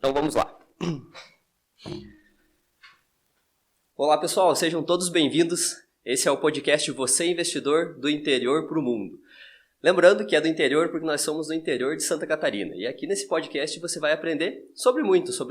Então vamos lá. Olá pessoal, sejam todos bem-vindos. Esse é o podcast Você Investidor do Interior para o Mundo. Lembrando que é do interior porque nós somos do interior de Santa Catarina. E aqui nesse podcast você vai aprender sobre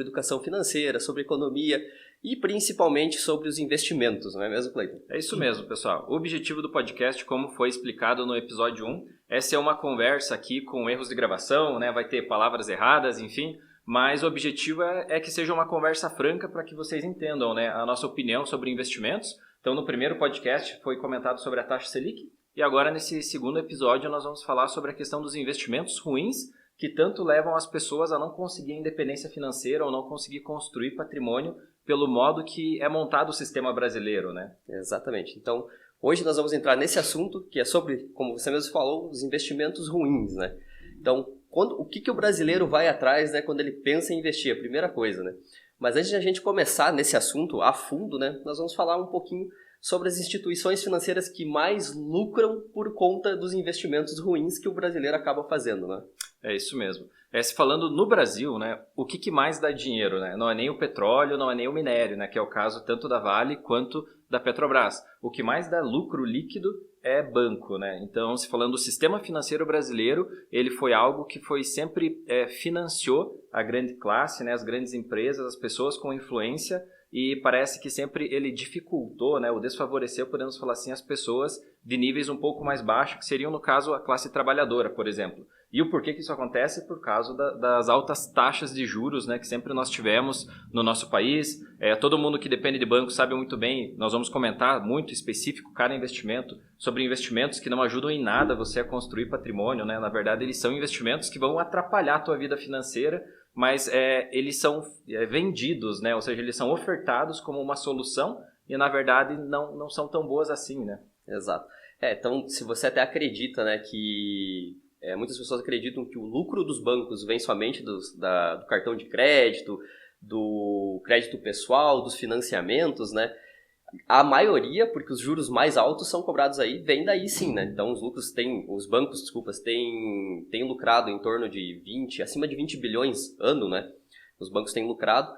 educação financeira, sobre economia e principalmente sobre os investimentos, não é mesmo, Cleiton? É isso mesmo, pessoal. O objetivo do podcast, como foi explicado no episódio 1, é ser uma conversa aqui com erros de gravação, né? Vai ter palavras erradas, enfim, mas o objetivo é que seja uma conversa franca para que vocês entendam, né, a nossa opinião sobre investimentos. Então, no primeiro podcast foi comentado sobre a taxa Selic, e agora nesse segundo episódio nós vamos falar sobre a questão dos investimentos ruins que tanto levam as pessoas a não conseguir independência financeira ou não conseguir construir patrimônio pelo modo que é montado o sistema brasileiro, né? Exatamente. Então, hoje nós vamos entrar nesse assunto que é sobre, como você mesmo falou, os investimentos ruins, né? Então, o que o brasileiro vai atrás, né, quando ele pensa em investir? A primeira coisa, né? Mas antes de a gente começar nesse assunto a fundo, né, nós vamos falar um pouquinho sobre as instituições financeiras que mais lucram por conta dos investimentos ruins que o brasileiro acaba fazendo, né? É isso mesmo. Se falando no Brasil, né, o que mais dá dinheiro, né? Não é nem o petróleo, não é nem o minério, né, que é o caso tanto da Vale quanto da Petrobras. O que mais dá lucro líquido é banco, né? Então, se falando do sistema financeiro brasileiro, ele foi algo que foi sempre financiou a grande classe, né, as grandes empresas, as pessoas com influência, e parece que sempre ele dificultou, né, ou desfavoreceu, podemos falar assim, as pessoas de níveis um pouco mais baixos, que seriam, no caso, a classe trabalhadora, por exemplo. E o porquê que isso acontece? Por causa das altas taxas de juros, né, que sempre nós tivemos no nosso país. Todo mundo que depende de banco sabe muito bem, nós vamos comentar muito específico, cada investimento, sobre investimentos que não ajudam em nada você a construir patrimônio, né? Na verdade, eles são investimentos que vão atrapalhar a tua vida financeira, mas eles são vendidos, né? Ou seja, eles são ofertados como uma solução e, na verdade, não são tão boas assim, né? Exato. Então, se você até acredita, né, que muitas pessoas acreditam que o lucro dos bancos vem somente do cartão de crédito, do crédito pessoal, dos financiamentos, né? A maioria, porque os juros mais altos são cobrados aí, vem daí sim, né? Então os bancos têm lucrado em torno de acima de 20 bilhões ano, né? Os bancos têm lucrado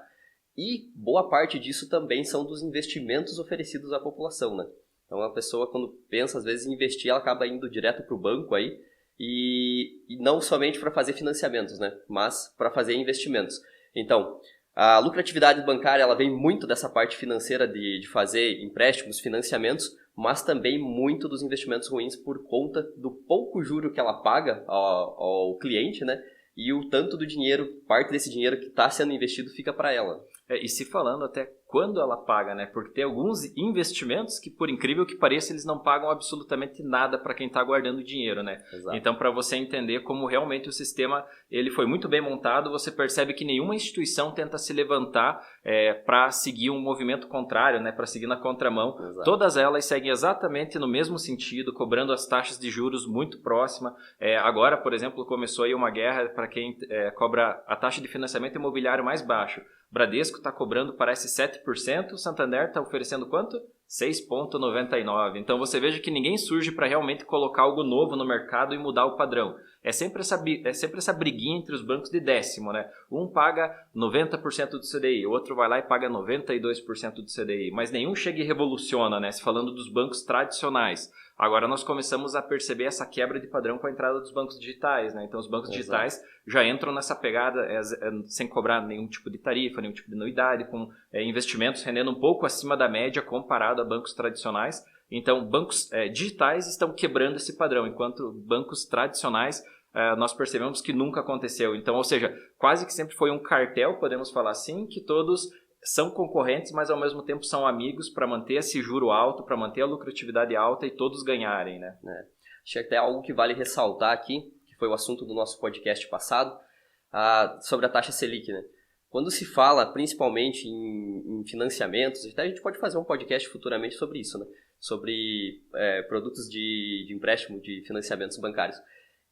e boa parte disso também são dos investimentos oferecidos à população, né? Então a pessoa, quando pensa às vezes em investir, ela acaba indo direto para o banco aí e não somente para fazer financiamentos, né? Mas para fazer investimentos. Então, a lucratividade bancária ela vem muito dessa parte financeira de fazer empréstimos, financiamentos, mas também muito dos investimentos ruins por conta do pouco juro que ela paga ao cliente, né? E o tanto do dinheiro, parte desse dinheiro que está sendo investido fica para ela. E se falando até quando ela paga, né? Porque tem alguns investimentos que, por incrível que pareça, eles não pagam absolutamente nada para quem está guardando dinheiro, né? Exato. Então, para você entender como realmente o sistema ele foi muito bem montado, você percebe que nenhuma instituição tenta se levantar para seguir um movimento contrário, né? Para seguir na contramão. Exato. Todas elas seguem exatamente no mesmo sentido, cobrando as taxas de juros muito próximas. Agora, por exemplo, começou aí uma guerra para quem cobra a taxa de financiamento imobiliário mais baixo. Bradesco está cobrando, parece 7%, o Santander está oferecendo quanto? 6,99%. Então você veja que ninguém surge para realmente colocar algo novo no mercado e mudar o padrão. É sempre essa briguinha entre os bancos de décimo, né? Um paga 90% do CDI, o outro vai lá e paga 92% do CDI, mas nenhum chega e revoluciona, né? Se falando dos bancos tradicionais. Agora nós começamos a perceber essa quebra de padrão com a entrada dos bancos digitais, né? Então os bancos digitais já entram nessa pegada sem cobrar nenhum tipo de tarifa, nenhum tipo de anuidade, com investimentos rendendo um pouco acima da média comparado a bancos tradicionais. Então bancos digitais estão quebrando esse padrão, enquanto bancos tradicionais nós percebemos que nunca aconteceu. Então, ou seja, quase que sempre foi um cartel, podemos falar assim, que todos são concorrentes, mas ao mesmo tempo são amigos para manter esse juro alto, para manter a lucratividade alta e todos ganharem, né? Acho que até algo que vale ressaltar aqui, que foi o assunto do nosso podcast passado, sobre a taxa Selic, né? Quando se fala principalmente em financiamentos, até a gente pode fazer um podcast futuramente sobre isso, né? Sobre produtos de empréstimo, de financiamentos bancários.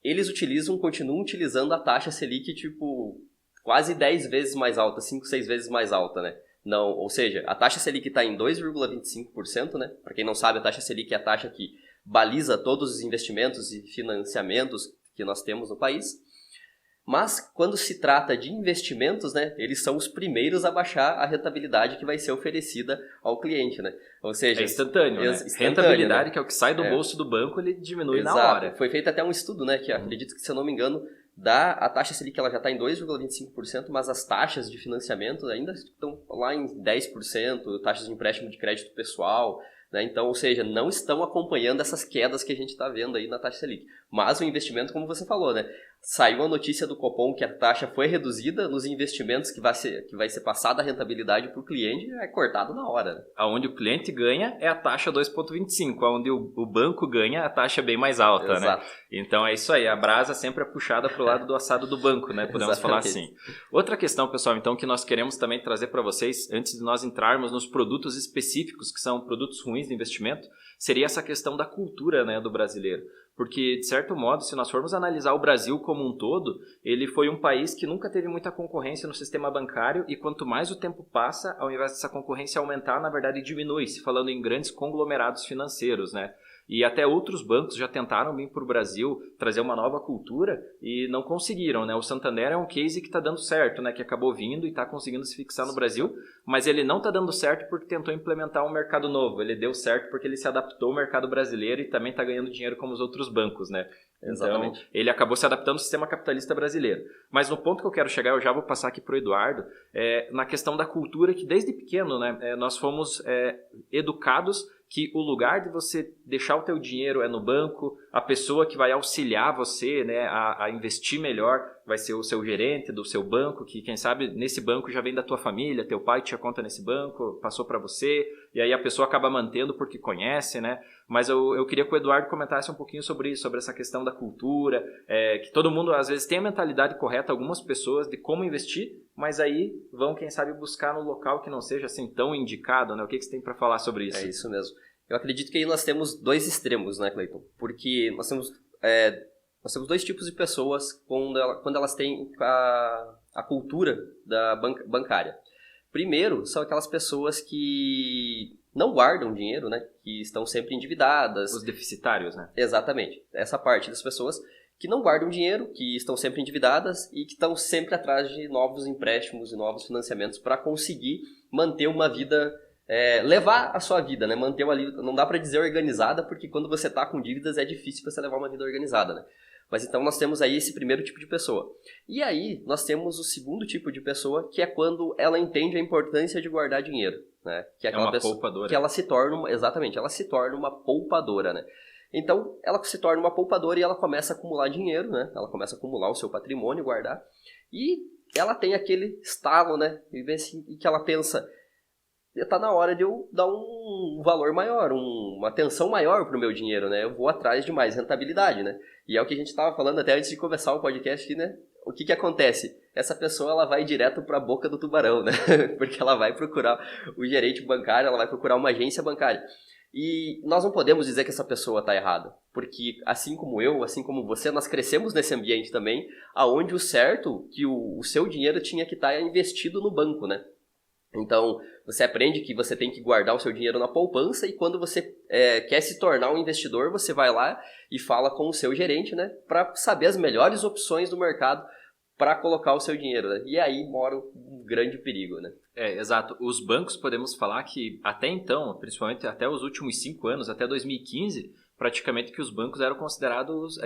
Eles continuam utilizando a taxa Selic, tipo, quase 10 vezes mais alta, 5, 6 vezes mais alta, né? Não, ou seja, a taxa Selic está em 2,25%, né? Para quem não sabe, a taxa Selic é a taxa que baliza todos os investimentos e financiamentos que nós temos no país. Mas quando se trata de investimentos, né, eles são os primeiros a baixar a rentabilidade que vai ser oferecida ao cliente, né? Ou seja, é instantâneo, né? Instantâneo, Rentabilidade, né? que é o que sai do bolso do banco, ele diminui Exato. na hora. Foi feito até um estudo, né, que acredito que, se eu não me engano, a taxa Selic ela já está em 2,25%, mas as taxas de financiamento ainda estão lá em 10%, taxas de empréstimo de crédito pessoal, né? Então, ou seja, não estão acompanhando essas quedas que a gente está vendo aí na taxa Selic. Mas o investimento, como você falou, né? Saiu a notícia do Copom que a taxa foi reduzida nos investimentos que vai ser passada a rentabilidade para o cliente, é cortado na hora. Né? Onde o cliente ganha é a taxa 2,25, onde o banco ganha a taxa bem mais alta, Exato. né? Então é isso aí, a brasa sempre é puxada para o lado do assado do banco, né? Podemos falar assim. Outra questão, pessoal, então, que nós queremos também trazer para vocês, antes de nós entrarmos nos produtos específicos, que são produtos ruins de investimento, seria essa questão da cultura, né, do brasileiro. Porque, de certo modo, se nós formos analisar o Brasil como um todo, ele foi um país que nunca teve muita concorrência no sistema bancário e quanto mais o tempo passa, ao invés dessa concorrência aumentar, na verdade diminui-se, falando em grandes conglomerados financeiros, né? E até outros bancos já tentaram vir para o Brasil trazer uma nova cultura e não conseguiram, né? O Santander é um case que está dando certo, né? Que acabou vindo e está conseguindo se fixar no Brasil, mas ele não está dando certo porque tentou implementar um mercado novo. Ele deu certo porque ele se adaptou ao mercado brasileiro e também está ganhando dinheiro como os outros bancos, né? Exatamente. Então, ele acabou se adaptando ao sistema capitalista brasileiro. Mas no ponto que eu quero chegar, eu já vou passar aqui para o Eduardo, na questão da cultura que desde pequeno, né? Nós fomos educados que o lugar de você deixar o teu dinheiro é no banco, a pessoa que vai auxiliar você, né, a investir melhor vai ser o seu gerente do seu banco, que quem sabe nesse banco já vem da tua família, teu pai tinha conta nesse banco, passou para você, e aí a pessoa acaba mantendo porque conhece, né? Mas eu queria que o Eduardo comentasse um pouquinho sobre isso, sobre essa questão da cultura, que todo mundo às vezes tem a mentalidade correta, algumas pessoas, de como investir, mas aí vão, quem sabe, buscar no local que não seja assim tão indicado, né? O que você tem para falar sobre isso? É isso mesmo. Eu acredito que aí nós temos dois extremos, né, Cleiton? Porque nós temos dois tipos de pessoas quando elas têm a cultura da bancária. Primeiro, são aquelas pessoas que não guardam dinheiro, né? Que estão sempre endividadas. Os deficitários, né? Exatamente. Essa parte das pessoas que não guardam dinheiro, que estão sempre endividadas e que estão sempre atrás de novos empréstimos e novos financiamentos para conseguir manter uma vida, levar a sua vida, né? Manter uma vida, não dá para dizer organizada, porque quando você está com dívidas é difícil você levar uma vida organizada, né? Mas então nós temos aí esse primeiro tipo de pessoa. E aí nós temos o segundo tipo de pessoa, que é quando ela entende a importância de guardar dinheiro, né? Que é aquela pessoa poupadora. Que ela se torna, exatamente, ela se torna uma poupadora, né? Então, ela se torna uma poupadora e ela começa a acumular dinheiro, né? Ela começa a acumular o seu patrimônio, guardar. E ela tem aquele estalo, né? E que ela pensa, tá na hora de eu dar um valor maior, uma atenção maior pro meu dinheiro, né? Eu vou atrás de mais rentabilidade, né? E é o que a gente estava falando até antes de começar o podcast aqui, né? O que acontece? Essa pessoa, ela vai direto para a boca do tubarão, né? Porque ela vai procurar o gerente bancário, ela vai procurar uma agência bancária. E nós não podemos dizer que essa pessoa está errada, porque assim como eu, assim como você, nós crescemos nesse ambiente também, aonde o certo, que o seu dinheiro tinha que estar investido no banco, né? Então, você aprende que você tem que guardar o seu dinheiro na poupança e quando você quer se tornar um investidor, você vai lá e fala com o seu gerente, né? Para saber as melhores opções do mercado para colocar o seu dinheiro, né? E aí mora um grande perigo, né? Exato. Os bancos, podemos falar que até então, principalmente até os últimos 5 anos, até 2015, praticamente que os bancos eram considerados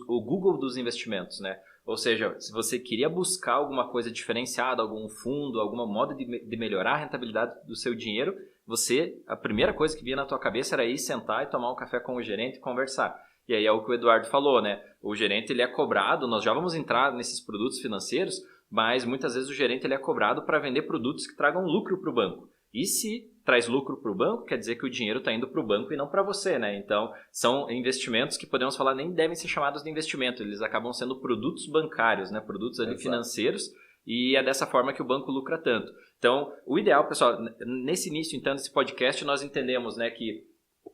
o Google dos investimentos, né? Ou seja, se você queria buscar alguma coisa diferenciada, algum fundo, alguma modo de melhorar a rentabilidade do seu dinheiro, a primeira coisa que vinha na tua cabeça era ir sentar e tomar um café com o gerente e conversar. E aí é o que o Eduardo falou, né? O gerente, ele é cobrado, nós já vamos entrar nesses produtos financeiros, mas muitas vezes o gerente ele é cobrado para vender produtos que tragam lucro para o banco. E se traz lucro para o banco, quer dizer que o dinheiro está indo para o banco e não para você, né? Então, são investimentos que podemos falar nem devem ser chamados de investimento, eles acabam sendo produtos bancários, né? Produtos ali financeiros, e é dessa forma que o banco lucra tanto. Então, o ideal, pessoal, nesse início, então, desse podcast, nós entendemos, né, que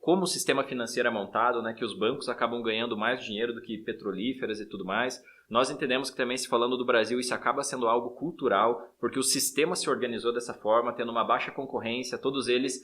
como o sistema financeiro é montado, né, que os bancos acabam ganhando mais dinheiro do que petrolíferas e tudo mais. Nós entendemos que também, se falando do Brasil, isso acaba sendo algo cultural, porque o sistema se organizou dessa forma, tendo uma baixa concorrência, todos eles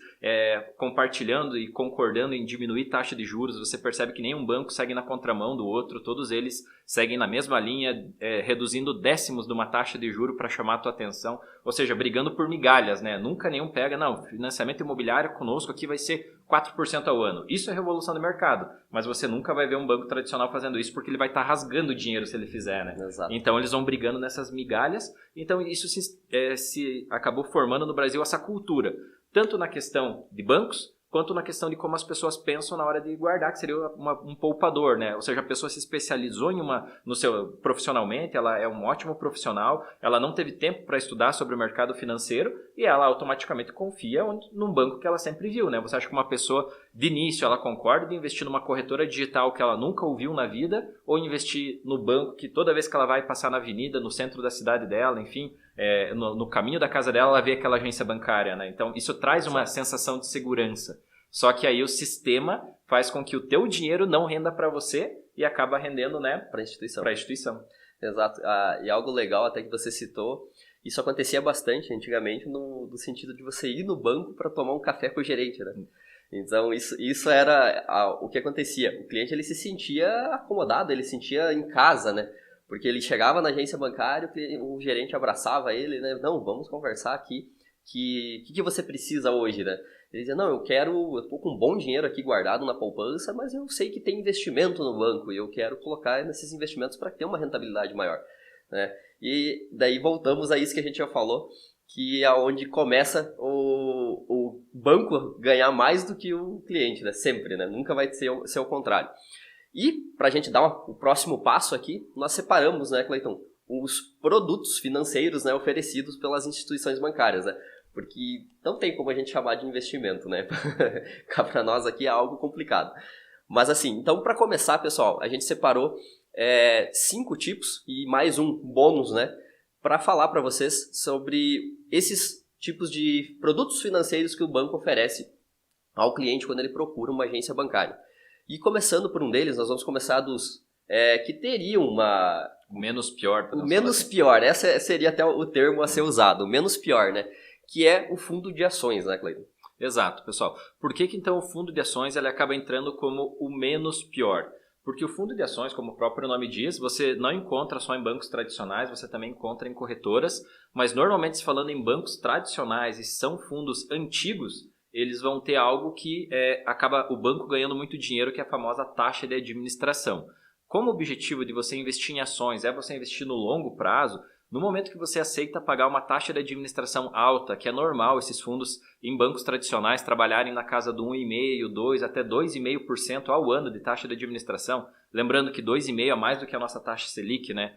compartilhando e concordando em diminuir taxa de juros. Você percebe que nenhum banco segue na contramão do outro, todos eles seguem na mesma linha, reduzindo décimos de uma taxa de juro para chamar a tua atenção, ou seja, brigando por migalhas, né? Nunca nenhum pega, não, financiamento imobiliário conosco aqui vai ser 4% ao ano. Isso é revolução do mercado, mas você nunca vai ver um banco tradicional fazendo isso porque ele vai estar rasgando dinheiro se ele fizer, né? Exato. Então eles vão brigando nessas migalhas, então isso se acabou formando no Brasil essa cultura, tanto na questão de bancos, quanto na questão de como as pessoas pensam na hora de guardar, que seria um poupador, né? Ou seja, a pessoa se especializou profissionalmente, ela é um ótimo profissional, ela não teve tempo para estudar sobre o mercado financeiro e ela automaticamente confia num banco que ela sempre viu, né? Você acha que uma pessoa, de início, ela concorda de investir numa corretora digital que ela nunca ouviu na vida ou investir no banco que toda vez que ela vai passar na avenida, no centro da cidade dela, enfim, no caminho da casa dela, ela vê aquela agência bancária, né? Então, isso traz uma sensação de segurança. Só que aí o sistema faz com que o teu dinheiro não renda para você e acaba rendendo, né, para a instituição. Exato. E algo legal até que você citou, isso acontecia bastante antigamente no sentido de você ir no banco para tomar um café com o gerente, né? Então, isso era o que acontecia. O cliente ele se sentia acomodado, ele se sentia em casa, né? Porque ele chegava na agência bancária, o gerente abraçava ele, né? Não, vamos conversar aqui. Que você precisa hoje, né? Ele dizia, não, eu tô com um bom dinheiro aqui guardado na poupança, mas eu sei que tem investimento no banco e eu quero colocar nesses investimentos para ter uma rentabilidade maior, né? E daí voltamos a isso que a gente já falou, que é onde começa o banco ganhar mais do que o cliente, né? Sempre, né? Nunca vai ser o contrário. E para a gente dar o próximo passo aqui, nós separamos, né, Cleiton, os produtos financeiros, né, oferecidos pelas instituições bancárias, né? Porque não tem como a gente chamar de investimento, né? Para nós aqui é algo complicado. Mas assim, então para começar, pessoal, a gente separou 5 tipos e mais um bônus, né? Para falar para vocês sobre esses tipos de produtos financeiros que o banco oferece ao cliente quando ele procura uma agência bancária. E começando por um deles, nós vamos começar dos que teriam uma... O menos pior. O menos pior, essa seria até o termo a ser usado, o menos pior, né? Que é o fundo de ações, né, Cleiton? Exato, pessoal. Por que então o fundo de ações ele acaba entrando como o menos pior? Porque o fundo de ações, como o próprio nome diz, você não encontra só em bancos tradicionais, você também encontra em corretoras, mas normalmente falando em bancos tradicionais e são fundos antigos, eles vão ter algo que acaba o banco ganhando muito dinheiro, que é a famosa taxa de administração. Como o objetivo de você investir em ações é você investir no longo prazo, no momento que você aceita pagar uma taxa de administração alta, que é normal esses fundos em bancos tradicionais trabalharem na casa do 1,5%, 2%, até 2,5% ao ano de taxa de administração, lembrando que 2,5% é mais do que a nossa taxa Selic, né?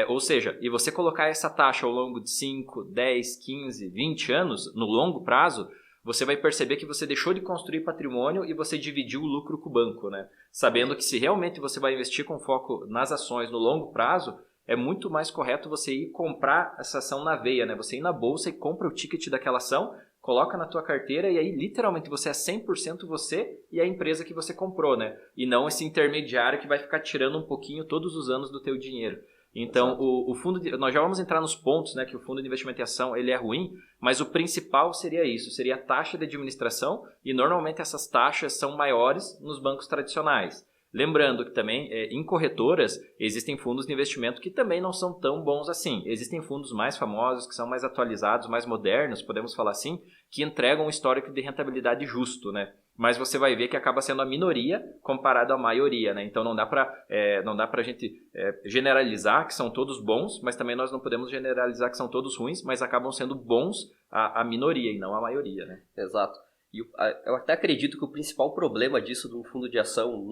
Ou seja, e você colocar essa taxa ao longo de 5, 10, 15, 20 anos, no longo prazo, você vai perceber que você deixou de construir patrimônio e você dividiu o lucro com o banco, né? Sabendo que se realmente você vai investir com foco nas ações no longo prazo, é muito mais correto você ir comprar essa ação na veia, né? Você ir na bolsa e compra o ticket daquela ação, coloca na tua carteira e aí literalmente você é 100% você e a empresa que você comprou, né? E não esse intermediário que vai ficar tirando um pouquinho todos os anos do teu dinheiro. Então, o fundo nós já vamos entrar nos pontos, né, que o fundo de investimento em ação ele é ruim, mas o principal seria isso, seria a taxa de administração e normalmente essas taxas são maiores nos bancos tradicionais. Lembrando que também em corretoras existem fundos de investimento que também não são tão bons assim. Existem fundos mais famosos, que são mais atualizados, mais modernos, podemos falar assim, que entregam um histórico de rentabilidade justo, né? Mas você vai ver que acaba sendo a minoria comparado à maioria, né? Então não dá para a gente generalizar que são todos bons, mas também nós não podemos generalizar que são todos ruins, mas acabam sendo bons a minoria e não a maioria, né? Exato. E eu até acredito que o principal problema disso de um fundo de ação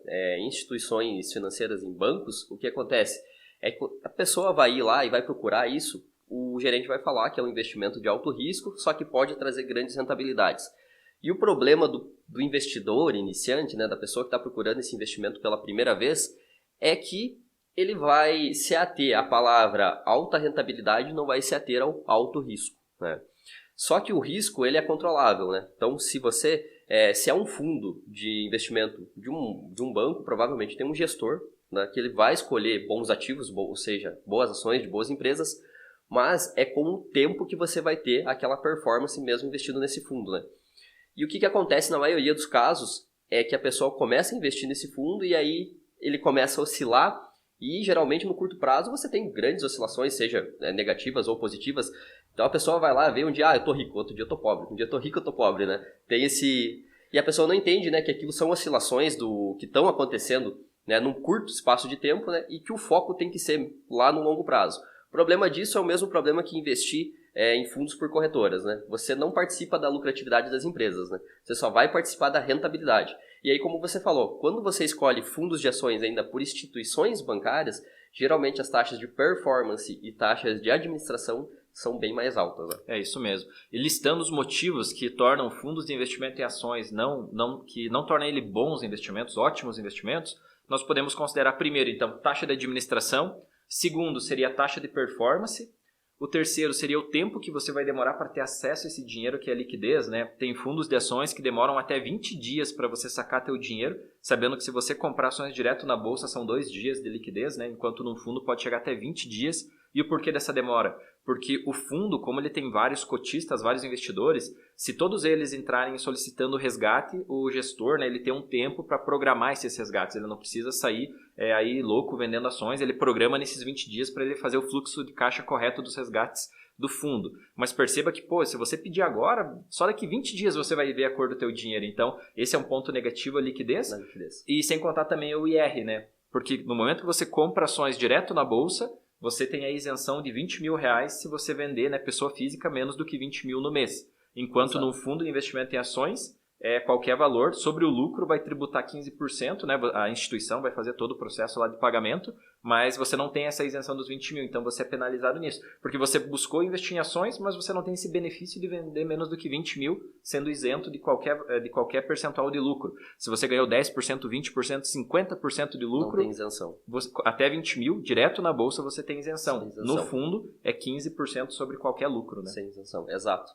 em instituições financeiras, em bancos, o que acontece é que a pessoa vai ir lá e vai procurar isso, o gerente vai falar que é um investimento de alto risco, só que pode trazer grandes rentabilidades. E o problema do investidor iniciante, né, da pessoa que está procurando esse investimento pela primeira vez, é que ele vai se ater à palavra alta rentabilidade, não vai se ater ao alto risco, né? Só que o risco ele é controlável, né? Então, se é um fundo de investimento de um banco, provavelmente tem um gestor, né, que ele vai escolher bons ativos, ou seja, boas ações de boas empresas, mas é com o tempo que você vai ter aquela performance mesmo investindo nesse fundo, né? E o que acontece na maioria dos casos é que a pessoa começa a investir nesse fundo e aí ele começa a oscilar E geralmente no curto prazo você tem grandes oscilações, seja negativas ou positivas. Então a pessoa vai lá ver um dia, eu tô rico, outro dia eu tô pobre, um dia eu tô rico, eu tô pobre, né? Tem esse... E a pessoa não entende, né, que aquilo são oscilações que estão acontecendo, né, num curto espaço de tempo, né, e que o foco tem que ser lá no longo prazo. O problema disso é o mesmo problema que investir em fundos por corretoras, né? Você não participa da lucratividade das empresas, né? Você só vai participar da rentabilidade. E aí, como você falou, quando você escolhe fundos de ações ainda por instituições bancárias, geralmente as taxas de performance e taxas de administração são bem mais altas. Né? É isso mesmo. E listando os motivos que tornam fundos de investimento em ações que não tornam ele bons investimentos, ótimos investimentos, nós podemos considerar primeiro, então, taxa de administração. Segundo, seria a taxa de performance. O terceiro seria o tempo que você vai demorar para ter acesso a esse dinheiro, que é a liquidez, né? Tem fundos de ações que demoram até 20 dias para você sacar teu dinheiro, sabendo que se você comprar ações direto na bolsa são 2 dias de liquidez, né? Enquanto num fundo pode chegar até 20 dias. E o porquê dessa demora? Porque o fundo, como ele tem vários cotistas, vários investidores, se todos eles entrarem solicitando resgate, o gestor, né, ele tem um tempo para programar esses resgates. Ele não precisa sair aí louco vendendo ações, ele programa nesses 20 dias para ele fazer o fluxo de caixa correto dos resgates do fundo. Mas perceba que, se você pedir agora, só daqui 20 dias você vai ver a cor do teu dinheiro. Então, esse é um ponto negativo, a liquidez. E sem contar também o IR, né? Porque no momento que você compra ações direto na bolsa, você tem a isenção de R$20 mil se você vender, né, pessoa física, menos do que 20 mil no mês. Enquanto no fundo de investimento em ações, qualquer valor sobre o lucro vai tributar 15%, né, a instituição vai fazer todo o processo lá de pagamento, mas você não tem essa isenção dos 20 mil, então você é penalizado nisso. Porque você buscou investir em ações, mas você não tem esse benefício de vender menos do que 20 mil, sendo isento de qualquer percentual de lucro. Se você ganhou 10%, 20%, 50% de lucro... Não tem isenção. Até 20 mil, direto na bolsa, você tem isenção. No fundo, é 15% sobre qualquer lucro, né? Sem isenção, exato.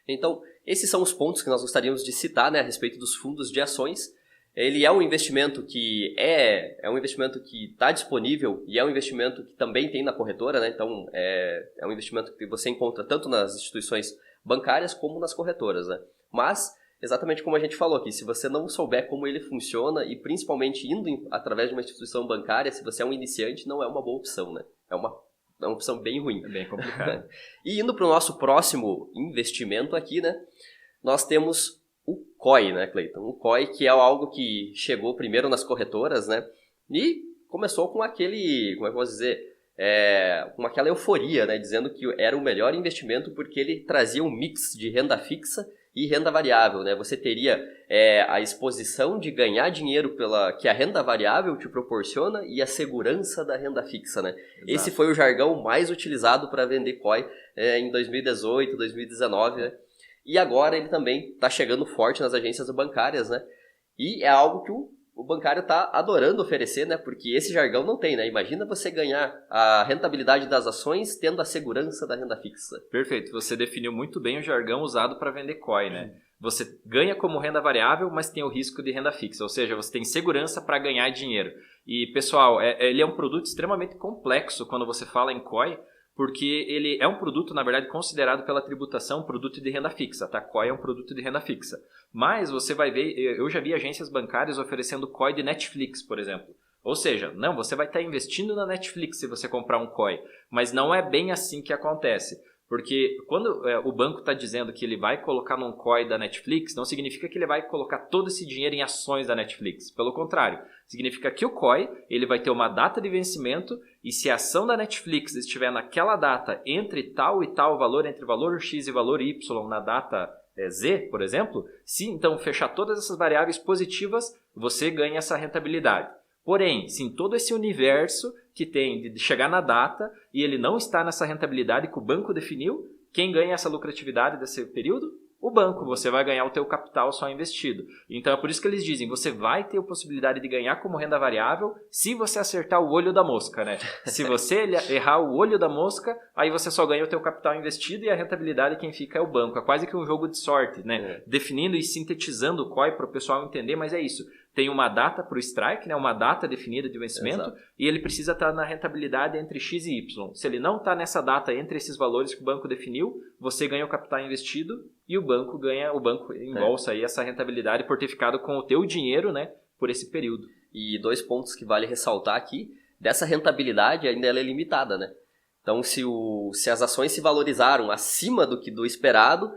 Então, esses são os pontos que nós gostaríamos de citar, né, a respeito dos fundos de ações. Ele é um investimento que um investimento que está disponível e é um investimento que também tem na corretora, né? Então é um investimento que você encontra tanto nas instituições bancárias como nas corretoras, né? Mas, exatamente como a gente falou aqui, se você não souber como ele funciona e principalmente indo através de uma instituição bancária, se você é um iniciante, não é uma boa opção, né? É uma opção bem ruim. É bem complicado. E indo para o nosso próximo investimento aqui, né? Nós temos o COI, né, Cleiton? O COI, que é algo que chegou primeiro nas corretoras, né? E começou com aquele, como é que eu posso dizer? Com aquela euforia, né? Dizendo que era o melhor investimento porque ele trazia um mix de renda fixa e renda variável, né? Você teria a exposição de ganhar dinheiro que a renda variável te proporciona e a segurança da renda fixa, né? Exato. Esse foi o jargão mais utilizado para vender COI em 2018, 2019, né? E agora ele também está chegando forte nas agências bancárias, né? E é algo que o bancário está adorando oferecer, né? Porque esse jargão não tem, né? Imagina você ganhar a rentabilidade das ações tendo a segurança da renda fixa. Perfeito. Você definiu muito bem o jargão usado para vender COI, né? Você ganha como renda variável, mas tem o risco de renda fixa. Ou seja, você tem segurança para ganhar dinheiro. E, pessoal, ele é um produto extremamente complexo quando você fala em COI, porque ele é um produto, na verdade, considerado pela tributação um produto de renda fixa, tá? COI é um produto de renda fixa. Mas você vai ver, eu já vi agências bancárias oferecendo COI de Netflix, por exemplo. Ou seja, não, você vai estar investindo na Netflix se você comprar um COI, mas não é bem assim que acontece. Porque quando o banco está dizendo que ele vai colocar num COI da Netflix, não significa que ele vai colocar todo esse dinheiro em ações da Netflix. Pelo contrário, significa que o COI ele vai ter uma data de vencimento e se a ação da Netflix estiver naquela data entre tal e tal valor, entre valor X e valor Y na data Z, por exemplo, se então fechar todas essas variáveis positivas, você ganha essa rentabilidade. Porém, se em todo esse universo que tem de chegar na data e ele não está nessa rentabilidade que o banco definiu, quem ganha essa lucratividade desse período? O banco. Você vai ganhar o teu capital só investido. Então é por isso que eles dizem, você vai ter a possibilidade de ganhar como renda variável se você acertar o olho da mosca, né? Se você errar o olho da mosca, aí você só ganha o teu capital investido e a rentabilidade quem fica é o banco. É quase que um jogo de sorte, né? Definindo e sintetizando o COI para o pessoal entender, mas é isso. Tem uma data para o strike, né? Uma data definida de vencimento. Exato. E ele precisa estar na rentabilidade entre X e Y. Se ele não está nessa data entre esses valores que o banco definiu, você ganha o capital investido e o banco embolsa aí essa rentabilidade por ter ficado com o teu dinheiro, né? Por esse período. E 2 pontos que vale ressaltar aqui dessa rentabilidade ainda ela é limitada, né? Então, se as ações se valorizaram acima do esperado,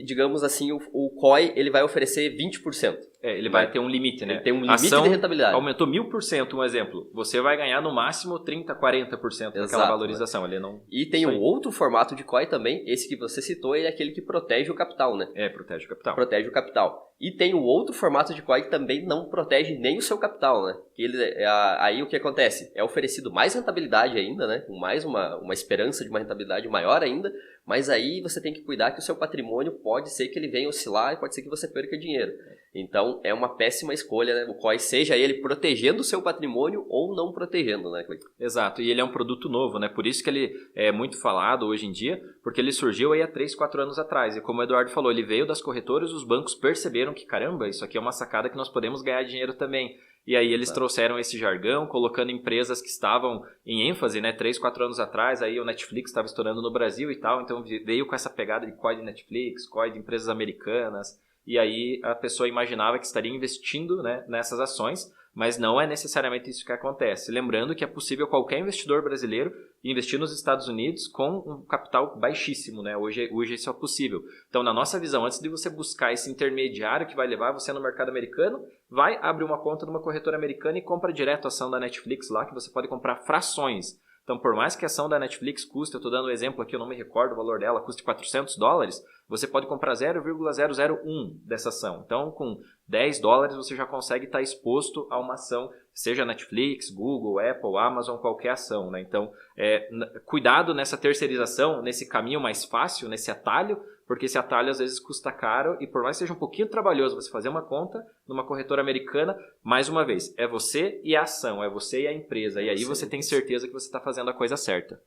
digamos assim, o COI ele vai oferecer 20%. Ele vai ter um limite, né? Ele tem um limite de rentabilidade. Aumentou 1000%, um exemplo. Você vai ganhar no máximo 30%, 40% daquela valorização. Né? Ele não... E tem um outro formato de COI também, esse que você citou, ele é aquele que protege o capital, né? Protege o capital. Protege o capital. E tem um outro formato de COI que também não protege nem o seu capital, né? Aí o que acontece? É oferecido mais rentabilidade ainda, né? Com mais uma esperança de uma rentabilidade maior ainda, mas aí você tem que cuidar que o seu patrimônio pode ser que ele venha oscilar e pode ser que você perca dinheiro. Então, é uma péssima escolha, né? O COI, seja ele protegendo o seu patrimônio ou não protegendo, né, Cleiton? Exato, e ele é um produto novo, né? Por isso que ele é muito falado hoje em dia, porque ele surgiu aí há 3, 4 anos atrás. E como o Eduardo falou, ele veio das corretoras, os bancos perceberam que, caramba, isso aqui é uma sacada que nós podemos ganhar dinheiro também. E aí eles trouxeram esse jargão, colocando empresas que estavam em ênfase, né? 3, 4 anos atrás, aí o Netflix estava estourando no Brasil e tal, então veio com essa pegada de COI de Netflix, COI de empresas americanas, e aí a pessoa imaginava que estaria investindo, né, nessas ações, mas não é necessariamente isso que acontece. Lembrando que é possível qualquer investidor brasileiro investir nos Estados Unidos com um capital baixíssimo, né? Hoje isso é possível. Então, na nossa visão, antes de você buscar esse intermediário que vai levar você no mercado americano, vai abrir uma conta numa corretora americana e compra direto a ação da Netflix lá, que você pode comprar frações. Então, por mais que a ação da Netflix custe, eu estou dando um exemplo aqui, eu não me recordo o valor dela, custe $400, você pode comprar 0,001 dessa ação. Então, com $10 você já consegue estar exposto a uma ação, seja Netflix, Google, Apple, Amazon, qualquer ação, né? Então, cuidado nessa terceirização, nesse caminho mais fácil, nesse atalho, porque esse atalho às vezes custa caro e por mais que seja um pouquinho trabalhoso você fazer uma conta numa corretora americana, mais uma vez, é você e a ação, é você e a empresa. E aí você tem certeza que você está fazendo a coisa certa.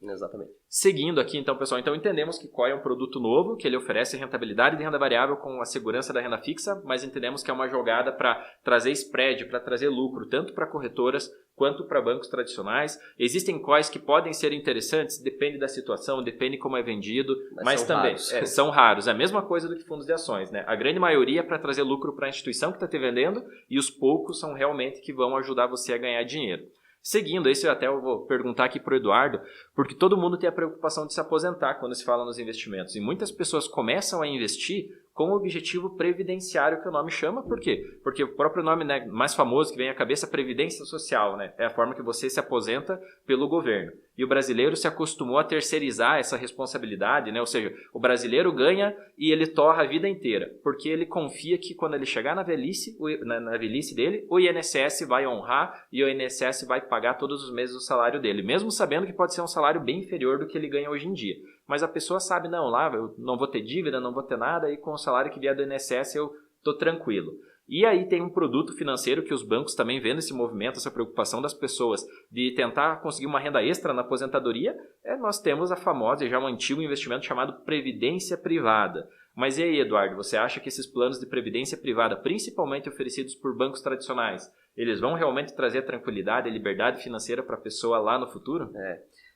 Exatamente. Seguindo aqui, então, pessoal, entendemos que COI é um produto novo, que ele oferece rentabilidade de renda variável com a segurança da renda fixa, mas entendemos que é uma jogada para trazer spread, para trazer lucro, tanto para corretoras quanto para bancos tradicionais. Existem COIs que podem ser interessantes, depende da situação, depende como é vendido, mas também são raros. É a mesma coisa do que fundos de ações, né? A grande maioria é para trazer lucro para a instituição que está te vendendo e os poucos são realmente que vão ajudar você a ganhar dinheiro. Seguindo, isso eu vou perguntar aqui para o Eduardo, porque todo mundo tem a preocupação de se aposentar quando se fala nos investimentos. E muitas pessoas começam a investir com o objetivo previdenciário que o nome chama. Por quê? Porque o próprio nome, né, mais famoso que vem à cabeça, Previdência Social, né? É a forma que você se aposenta pelo governo. E o brasileiro se acostumou a terceirizar essa responsabilidade, né? Ou seja, o brasileiro ganha e ele torra a vida inteira, porque ele confia que quando ele chegar na velhice, na velhice dele, o INSS vai honrar e o INSS vai pagar todos os meses o salário dele, mesmo sabendo que pode ser um salário bem inferior do que ele ganha hoje em dia. Mas a pessoa sabe, não, lá eu não vou ter dívida, não vou ter nada, e com o salário que vier do INSS eu tô tranquilo. E aí tem um produto financeiro que os bancos também vendo esse movimento, essa preocupação das pessoas de tentar conseguir uma renda extra na aposentadoria, nós temos a famosa e já um antigo investimento chamado Previdência Privada. Mas e aí, Eduardo, você acha que esses planos de previdência privada, principalmente oferecidos por bancos tradicionais, eles vão realmente trazer tranquilidade e liberdade financeira para a pessoa lá no futuro?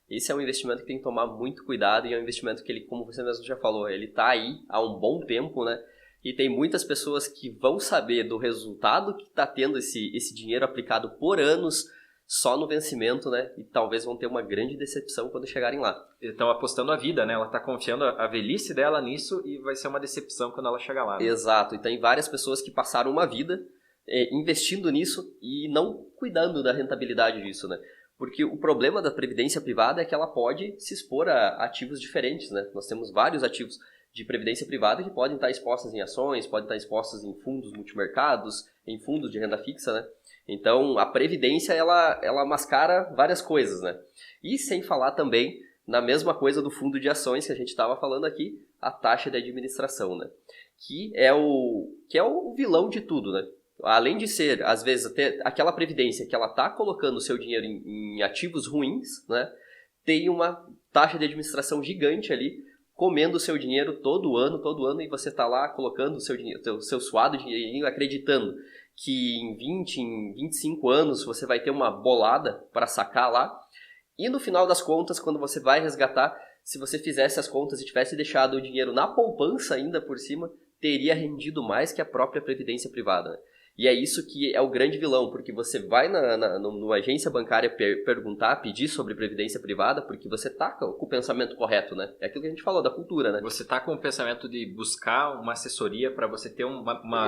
Esse é um investimento que tem que tomar muito cuidado e é um investimento que ele, como você mesmo já falou, ele está aí há um bom tempo, né? E tem muitas pessoas que vão saber do resultado que está tendo esse dinheiro aplicado por anos só no vencimento, né? E talvez vão ter uma grande decepção quando chegarem lá. Estão apostando a vida, né? Ela está confiando a velhice dela nisso e vai ser uma decepção quando ela chegar lá, né? Exato. E tem várias pessoas que passaram uma vida investindo nisso e não cuidando da rentabilidade disso, né? Porque o problema da previdência privada é que ela pode se expor a ativos diferentes, né? Nós temos vários ativos de previdência privada que podem estar expostas em ações, podem estar expostas em fundos multimercados, em fundos de renda fixa, né? Então, a previdência, ela mascara várias coisas, né? E sem falar também na mesma coisa do fundo de ações que a gente estava falando aqui, a taxa de administração, né? Que é o vilão de tudo, né? Além de ser, às vezes, até aquela previdência que ela está colocando o seu dinheiro em ativos ruins, né? Tem uma taxa de administração gigante ali, comendo o seu dinheiro todo ano, e você está lá colocando o seu dinheiro, o seu suado dinheirinho, acreditando que em 20, em 25 anos você vai ter uma bolada para sacar lá. E no final das contas, quando você vai resgatar, se você fizesse as contas e tivesse deixado o dinheiro na poupança ainda por cima, teria rendido mais que a própria previdência privada, né? E é isso que é o grande vilão, porque você vai numa agência bancária perguntar, pedir sobre previdência privada, porque você tá com o pensamento correto, né? É aquilo que a gente falou da cultura, né? Você tá com o pensamento de buscar uma assessoria para você ter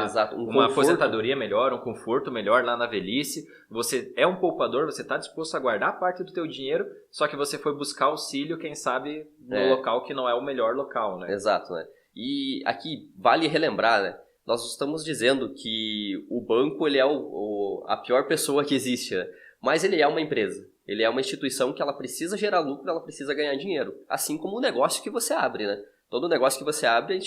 Exato, uma aposentadoria melhor, um conforto melhor lá na velhice. Você é um poupador, você tá disposto a guardar parte do teu dinheiro, só que você foi buscar auxílio, quem sabe, no local que não é o melhor local, né? Exato, né? E aqui vale relembrar, né? Nós estamos dizendo que o banco ele é a pior pessoa que existe, né? Mas ele é uma empresa. Ele é uma instituição que ela precisa gerar lucro, ela precisa ganhar dinheiro. Assim como o negócio que você abre, né? Todo negócio que você abre,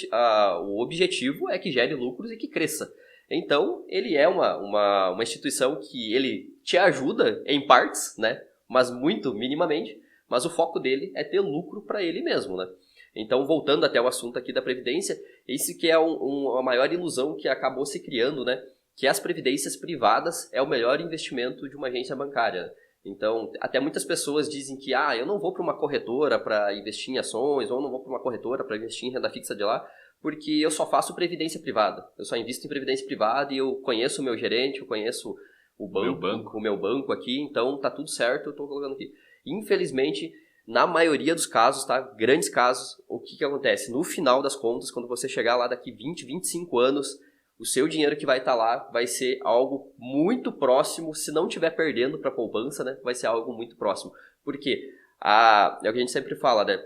o objetivo é que gere lucros e que cresça. Então, ele é uma instituição que ele te ajuda em partes, né? Mas muito minimamente. Mas o foco dele é ter lucro para ele mesmo, né? Então, voltando até o assunto aqui da Previdência, esse que é a maior ilusão que acabou se criando, né? Que as previdências privadas é o melhor investimento de uma agência bancária. Então, até muitas pessoas dizem que eu não vou para uma corretora para investir em ações, ou não vou para uma corretora para investir em renda fixa de lá, porque eu só faço previdência privada. Eu só invisto em previdência privada e eu conheço o meu gerente, eu conheço o meu banco aqui, então tá tudo certo, eu estou colocando aqui. Infelizmente, na maioria dos casos, tá? Grandes casos, o que acontece? No final das contas, quando você chegar lá daqui 20, 25 anos, o seu dinheiro que vai estar lá vai ser algo muito próximo, se não estiver perdendo para a poupança, né? Vai ser algo muito próximo. Por quê? É o que a gente sempre fala, né?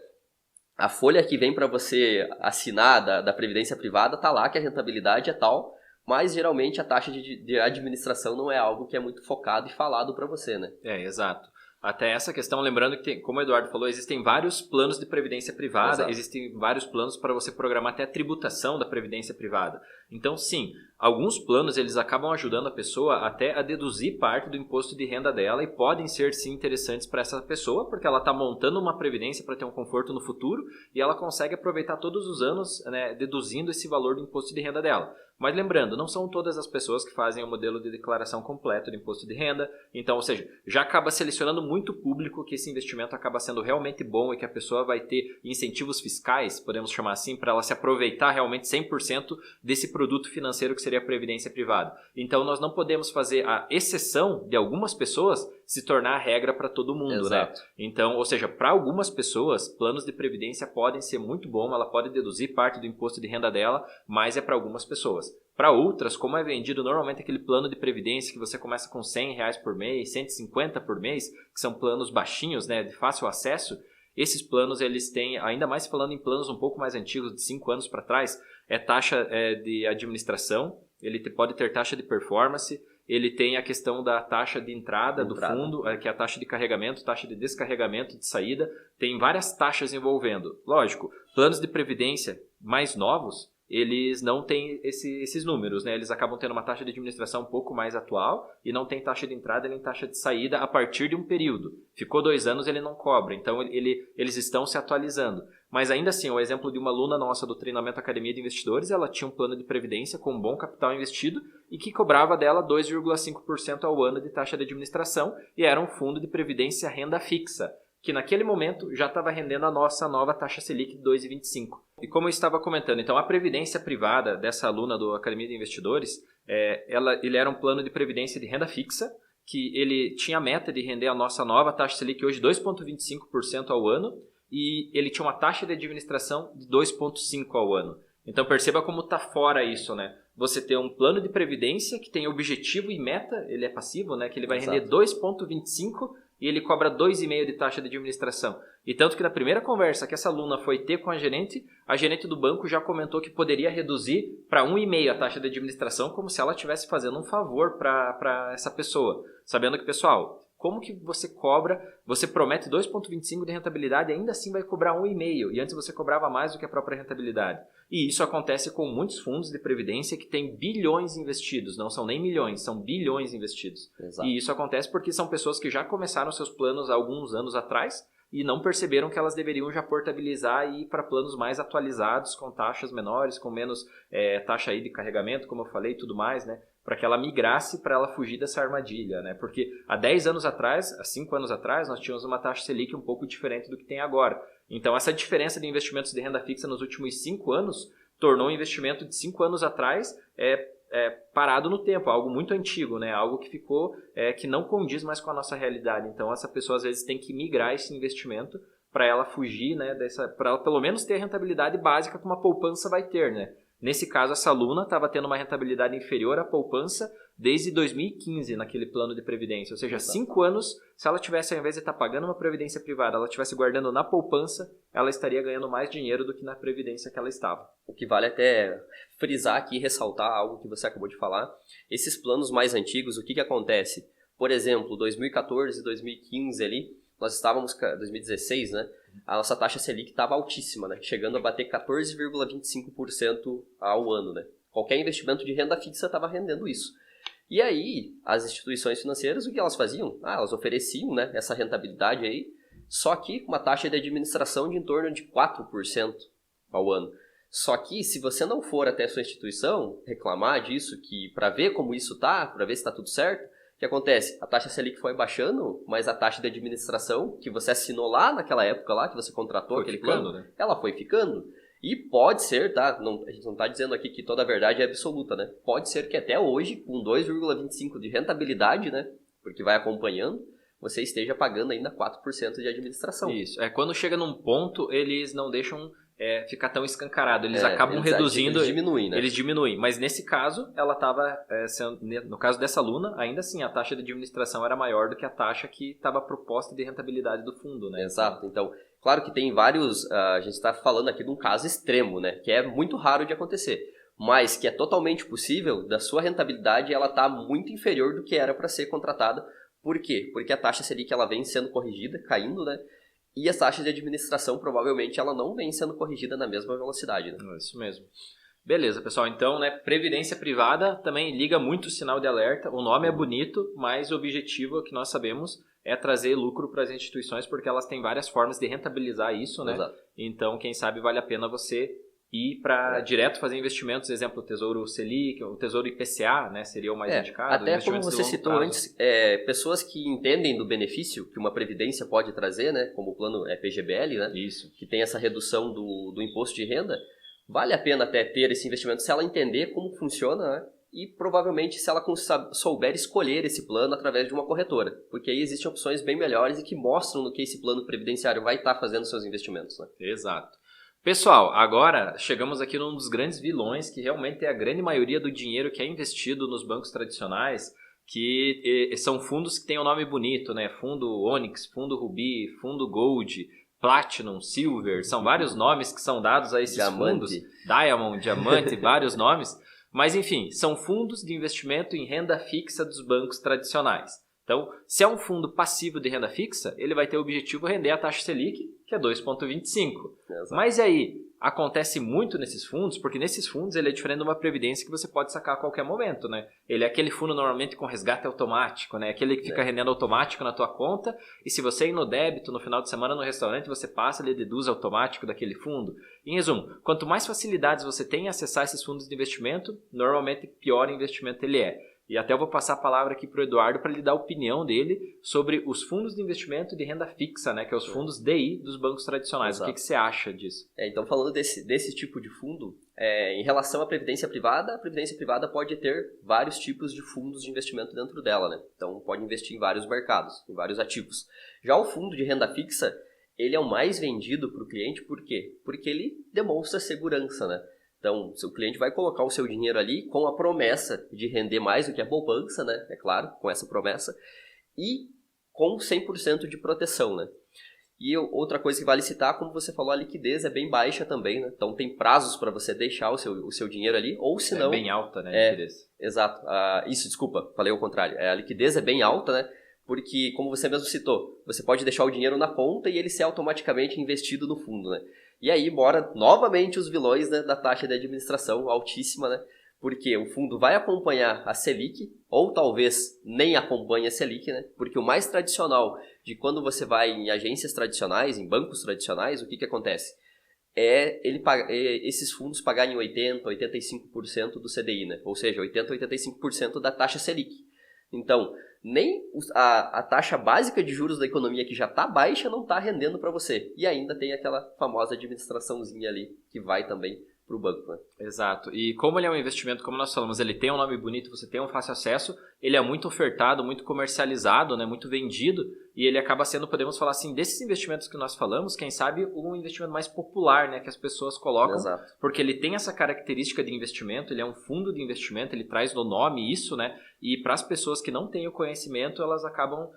A folha que vem para você assinar da Previdência Privada tá lá que a rentabilidade é tal, mas geralmente a taxa de administração não é algo que é muito focado e falado para você, né? Exato. Até essa questão, lembrando que, como o Eduardo falou, existem vários planos de previdência privada, Exato. Existem vários planos para você programar até a tributação da previdência privada. Então, sim, alguns planos eles acabam ajudando a pessoa até a deduzir parte do imposto de renda dela e podem ser, sim, interessantes para essa pessoa, porque ela está montando uma previdência para ter um conforto no futuro e ela consegue aproveitar todos os anos, né, deduzindo esse valor do imposto de renda dela. Mas lembrando, não são todas as pessoas que fazem o modelo de declaração completo de imposto de renda. Então, ou seja, já acaba selecionando muito público que esse investimento acaba sendo realmente bom e que a pessoa vai ter incentivos fiscais, podemos chamar assim, para ela se aproveitar realmente 100% desse produto financeiro que seria a previdência privada. Então, nós não podemos fazer a exceção de algumas pessoas se tornar a regra para todo mundo, Exato. né? Então, ou seja, para algumas pessoas, planos de previdência podem ser muito bons, ela pode deduzir parte do imposto de renda dela, mas é para algumas pessoas. Para outras, como é vendido normalmente aquele plano de previdência que você começa com R$100 por mês, 150 por mês, que são planos baixinhos, né, de fácil acesso, esses planos eles têm, ainda mais falando em planos um pouco mais antigos, de 5 anos para trás, taxa de administração, ele pode ter taxa de performance, ele tem a questão da taxa de entrada do fundo, que é a taxa de carregamento, taxa de descarregamento, de saída, tem várias taxas envolvendo. Lógico, planos de previdência mais novos, eles não têm esses números, né? Eles acabam tendo uma taxa de administração um pouco mais atual e não tem taxa de entrada nem taxa de saída a partir de um período. Ficou 2 anos, ele não cobra, então eles estão se atualizando. Mas ainda assim, o exemplo de uma aluna nossa do treinamento Academia de Investidores, ela tinha um plano de previdência com um bom capital investido e que cobrava dela 2,5% ao ano de taxa de administração e era um fundo de previdência renda fixa, que naquele momento já estava rendendo a nossa nova taxa Selic de 2,25%. E como eu estava comentando, então a previdência privada dessa aluna do Academia de Investidores, ele era um plano de previdência de renda fixa, que ele tinha a meta de render a nossa nova taxa Selic hoje 2,25% ao ano, e ele tinha uma taxa de administração de 2,5% ao ano. Então perceba como está fora isso, né? Você tem um plano de previdência que tem objetivo e meta, ele é passivo, né? Que ele vai render 2,25% e ele cobra 2,5% de taxa de administração. E tanto que na primeira conversa que essa aluna foi ter com a gerente do banco já comentou que poderia reduzir para 1,5% a taxa de administração, como se ela estivesse fazendo um favor para essa pessoa. Sabendo que, pessoal, como que você cobra, você promete 2,25% de rentabilidade e ainda assim vai cobrar 1,5%. E antes você cobrava mais do que a própria rentabilidade. E isso acontece com muitos fundos de previdência que têm bilhões investidos. Não são nem milhões, são bilhões investidos. Exato. E isso acontece porque são pessoas que já começaram seus planos há alguns anos atrás e não perceberam que elas deveriam já portabilizar e ir para planos mais atualizados, com taxas menores, com menos taxa aí de carregamento, como eu falei, e tudo mais, né? Para que ela migrasse, para ela fugir dessa armadilha, né? Porque há 10 anos atrás, há 5 anos atrás, nós tínhamos uma taxa Selic um pouco diferente do que tem agora. Então, essa diferença de investimentos de renda fixa nos últimos 5 anos tornou um investimento de 5 anos atrás parado no tempo, algo muito antigo, né? Algo que ficou, que não condiz mais com a nossa realidade. Então, essa pessoa, às vezes, tem que migrar esse investimento para ela fugir, né? Para ela, pelo menos, ter a rentabilidade básica que uma poupança vai ter, né? Nesse caso, essa aluna estava tendo uma rentabilidade inferior à poupança desde 2015 naquele plano de previdência. Ou seja, 5 anos, se ela tivesse, ao invés de estar pagando uma previdência privada, ela estivesse guardando na poupança, ela estaria ganhando mais dinheiro do que na previdência que ela estava. O que vale até frisar aqui e ressaltar algo que você acabou de falar. Esses planos mais antigos, o que acontece? Por exemplo, 2014, 2015 ali, nós estávamos, 2016, né? A nossa taxa Selic estava altíssima, né? Chegando a bater 14,25% ao ano, né? Qualquer investimento de renda fixa estava rendendo isso. E aí, as instituições financeiras, o que elas faziam? Elas ofereciam, né, essa rentabilidade aí, só que com uma taxa de administração de em torno de 4% ao ano. Só que, se você não for até a sua instituição reclamar disso, que para ver como isso tá, para ver se está tudo certo, o que acontece? A taxa Selic foi baixando, mas a taxa de administração que você assinou lá naquela época lá, que você contratou aquele plano, né? Ela foi ficando. E pode ser, tá? A gente não está dizendo aqui que toda a verdade é absoluta, né? Pode ser que até hoje, com 2,25% de rentabilidade, né? Porque vai acompanhando, você esteja pagando ainda 4% de administração. Isso. Quando chega num ponto, eles não deixam ficar tão escancarado. Eles acabam reduzindo. Eles diminuem, né? Eles diminuem. Mas nesse caso, ela estava, no caso dessa aluna, ainda assim, a taxa de administração era maior do que a taxa que estava proposta de rentabilidade do fundo, né? Exato. Então, claro que tem vários... a gente está falando aqui de um caso extremo, né? Que é muito raro de acontecer. Mas que é totalmente possível, da sua rentabilidade, ela está muito inferior do que era para ser contratada. Por quê? Porque a taxa Selic ela vem sendo corrigida, caindo, né? E as taxas de administração, provavelmente, ela não vem sendo corrigida na mesma velocidade, né? Isso mesmo. Beleza, pessoal. Então, né, previdência privada também liga muito o sinal de alerta. O nome é bonito, mas o objetivo, que nós sabemos, é trazer lucro para as instituições, porque elas têm várias formas de rentabilizar isso, né? Exato. Então, quem sabe vale a pena você ir para direto fazer investimentos, exemplo, o Tesouro Selic, o Tesouro IPCA, né, seria o mais indicado. Até como você citou antes, pessoas que entendem do benefício que uma previdência pode trazer, né, como o plano PGBL, né, Isso. Que tem essa redução do imposto de renda, vale a pena até ter esse investimento se ela entender como funciona, né, e provavelmente se ela souber escolher esse plano através de uma corretora, porque aí existem opções bem melhores e que mostram no que esse plano previdenciário vai estar fazendo seus investimentos, né? Exato. Pessoal, agora chegamos aqui num dos grandes vilões, que realmente é a grande maioria do dinheiro que é investido nos bancos tradicionais, que são fundos que têm um nome bonito, né? Fundo Onyx, Fundo Ruby, Fundo Gold, Platinum, Silver, são vários nomes que são dados a esses fundos. Diamond, Diamante, vários nomes. Mas enfim, são fundos de investimento em renda fixa dos bancos tradicionais. Então, se é um fundo passivo de renda fixa, ele vai ter o objetivo render a taxa Selic, que é 2,25%. Mas aí, acontece muito nesses fundos, porque nesses fundos ele é diferente de uma previdência que você pode sacar a qualquer momento, né? Ele é aquele fundo normalmente com resgate automático, né? Aquele que fica rendendo automático na tua conta, e se você ir no débito no final de semana no restaurante, você passa, ele deduz automático daquele fundo. Em resumo, quanto mais facilidades você tem em acessar esses fundos de investimento, normalmente pior investimento ele é. E até eu vou passar a palavra aqui para o Eduardo para ele dar a opinião dele sobre os fundos de investimento de renda fixa, né, que é os fundos DI dos bancos tradicionais. Exato. O que você acha disso? Então, falando desse tipo de fundo, em relação à previdência privada pode ter vários tipos de fundos de investimento dentro dela, né? Então, pode investir em vários mercados, em vários ativos. Já o fundo de renda fixa, ele é o mais vendido para o cliente, por quê? Porque ele demonstra segurança, né? Então, o cliente vai colocar o seu dinheiro ali com a promessa de render mais do que a poupança, né? É claro, com essa promessa. E com 100% de proteção, né? E outra coisa que vale citar, como você falou, a liquidez é bem baixa também, né? Então, tem prazos para você deixar o seu dinheiro ali, ou se não... É bem alta, né, a liquidez. Exato. Desculpa, falei o contrário. A liquidez é bem alta, né? Porque, como você mesmo citou, você pode deixar o dinheiro na conta e ele ser automaticamente investido no fundo, né? E aí mora novamente os vilões, né, da taxa de administração altíssima, né? Porque o fundo vai acompanhar a Selic, ou talvez nem acompanhe a Selic, né? Porque o mais tradicional de quando você vai em agências tradicionais, em bancos tradicionais, o que acontece? Esses fundos pagarem 80%, 85% do CDI, né? Ou seja, 80%, 85% da taxa Selic. Então, nem a taxa básica de juros da economia que já está baixa não está rendendo para você. E ainda tem aquela famosa administraçãozinha ali que vai também para o banco, né? Exato. E como ele é um investimento, como nós falamos, ele tem um nome bonito, você tem um fácil acesso, ele é muito ofertado, muito comercializado, né, muito vendido, e ele acaba sendo, podemos falar assim, desses investimentos que nós falamos, quem sabe um investimento mais popular, né, que as pessoas colocam, Exato. porque ele tem essa característica de investimento, ele é um fundo de investimento, ele traz no nome isso, né, e para as pessoas que não têm o conhecimento, elas acabam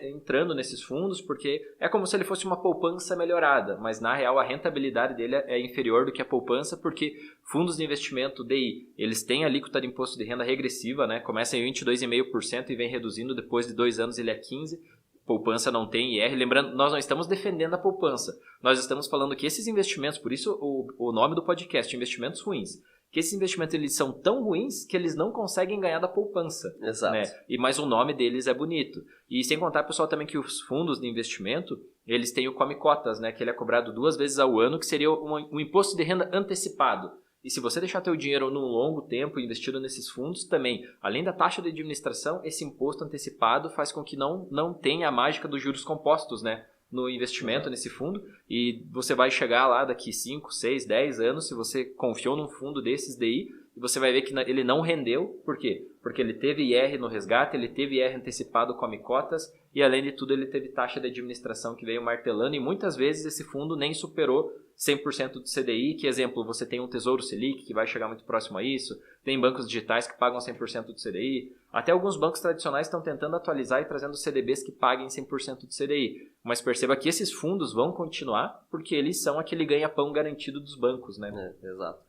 entrando nesses fundos, porque é como se ele fosse uma poupança melhorada, mas na real a rentabilidade dele é inferior do que a poupança, porque fundos de investimento DI, eles têm a alíquota de imposto de renda regressiva, né? Começa em 22,5% e vem reduzindo, depois de 2 anos ele é 15%. Poupança não tem IR. Lembrando, nós não estamos defendendo a poupança. Nós estamos falando que esses investimentos, por isso o nome do podcast, investimentos ruins, que esses investimentos eles são tão ruins que eles não conseguem ganhar da poupança. Exato. Né? Mas o nome deles é bonito. E sem contar, pessoal, também que os fundos de investimento, eles têm o Come Cotas, né? Que ele é cobrado 2 vezes ao ano, que seria um imposto de renda antecipado. E se você deixar teu dinheiro num longo tempo investido nesses fundos, também, além da taxa de administração, esse imposto antecipado faz com que não tenha a mágica dos juros compostos, né, no investimento nesse fundo. E você vai chegar lá daqui 5, 6, 10 anos, se você confiou num fundo desses DI, e você vai ver que ele não rendeu. Por quê? Porque ele teve IR no resgate, ele teve IR antecipado Come Cotas, e além de tudo ele teve taxa de administração que veio martelando, e muitas vezes esse fundo nem superou 100% do CDI, que exemplo, você tem um Tesouro Selic que vai chegar muito próximo a isso, tem bancos digitais que pagam 100% do CDI, até alguns bancos tradicionais estão tentando atualizar e trazendo CDBs que paguem 100% do CDI, mas perceba que esses fundos vão continuar porque eles são aquele ganha-pão garantido dos bancos, né? Exato.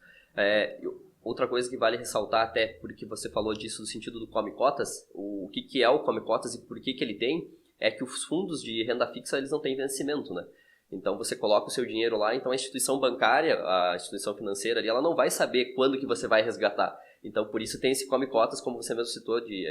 Outra coisa que vale ressaltar, até porque você falou disso no sentido do Come Cotas, o que é o Come Cotas e por que ele tem, é que os fundos de renda fixa eles não têm vencimento, né? Então você coloca o seu dinheiro lá, então a instituição bancária, a instituição financeira ali, ela não vai saber quando que você vai resgatar. Então por isso tem esse Come Cotas, como você mesmo citou, de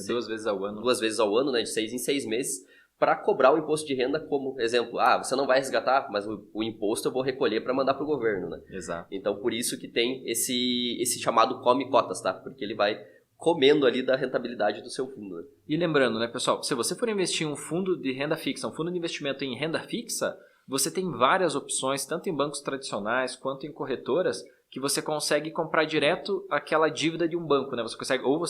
2 vezes ao ano. 2 vezes ao ano, né, de 6 em 6 meses, para cobrar o imposto de renda como exemplo. Você não vai resgatar, mas o imposto eu vou recolher para mandar para o governo, né? Exato. Então por isso que tem esse chamado Come Cotas, tá? Porque ele vai comendo ali da rentabilidade do seu fundo. Né? E lembrando, né, pessoal, se você for investir em um fundo de renda fixa, um fundo de investimento em renda fixa, você tem várias opções, tanto em bancos tradicionais quanto em corretoras, que você consegue comprar direto aquela dívida de um banco, né? Você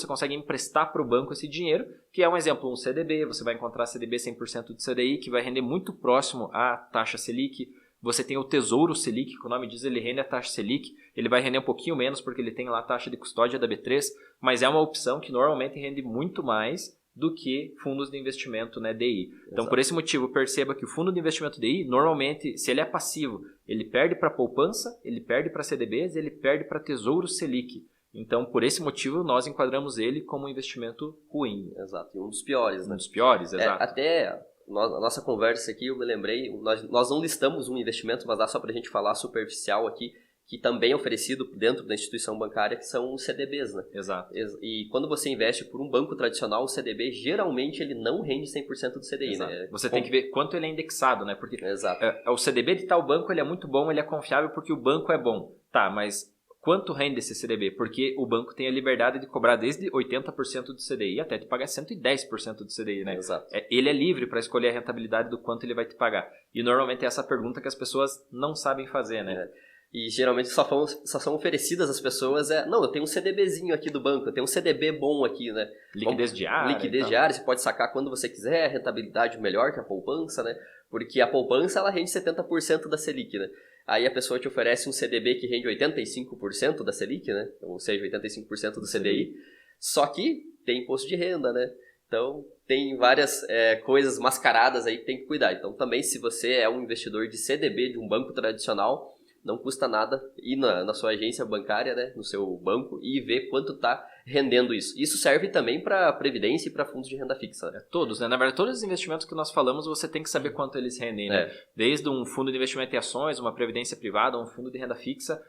consegue emprestar para o banco esse dinheiro, que é um exemplo, um CDB, você vai encontrar CDB 100% de CDI, que vai render muito próximo à taxa Selic. Você tem o Tesouro Selic, que o nome diz, ele rende a taxa Selic, ele vai render um pouquinho menos porque ele tem lá a taxa de custódia da B3, mas é uma opção que normalmente rende muito mais do que fundos de investimento, né, DI. Então, Exato. por esse motivo, perceba que o fundo de investimento DI, normalmente, se ele é passivo, ele perde para poupança, ele perde para CDBs, ele perde para Tesouro Selic. Então, por esse motivo, nós enquadramos ele como um investimento ruim. Exato, e um dos piores, né? Um dos piores, exato. Até a nossa conversa aqui, eu me lembrei, nós não listamos um investimento, mas dá só para a gente falar superficial aqui, que também é oferecido dentro da instituição bancária, que são os CDBs, né? Exato. E quando você investe por um banco tradicional, o CDB, geralmente, ele não rende 100% do CDI, Exato. né? Você tem que ver quanto ele é indexado, né? Porque Exato. O CDB de tal banco, ele é muito bom, ele é confiável porque o banco é bom. Tá, mas quanto rende esse CDB? Porque o banco tem a liberdade de cobrar desde 80% do CDI até te pagar 110% do CDI, né? Exato. Ele é livre para escolher a rentabilidade do quanto ele vai te pagar. E normalmente é essa pergunta que as pessoas não sabem fazer, né? E geralmente só são oferecidas às pessoas, não, eu tenho um CDBzinho aqui do banco, eu tenho um CDB bom aqui, né? Liquidez diária. Liquidez diária, você pode sacar quando você quiser, rentabilidade melhor que a poupança, né? Porque a poupança, ela rende 70% da Selic, né? Aí a pessoa te oferece um CDB que rende 85% da Selic, né? Ou seja, 85% do CDI, só que tem imposto de renda, né? Então, tem várias coisas mascaradas aí que tem que cuidar. Então, também, se você é um investidor de CDB de um banco tradicional, não custa nada ir na sua agência bancária, né, no seu banco, e ver quanto está rendendo isso. Isso serve também para previdência e para fundos de renda fixa. Né? Todos, né? Na verdade, todos os investimentos que nós falamos, você tem que saber quanto eles rendem, né? Desde um fundo de investimento em ações, uma previdência privada, um fundo de renda fixa.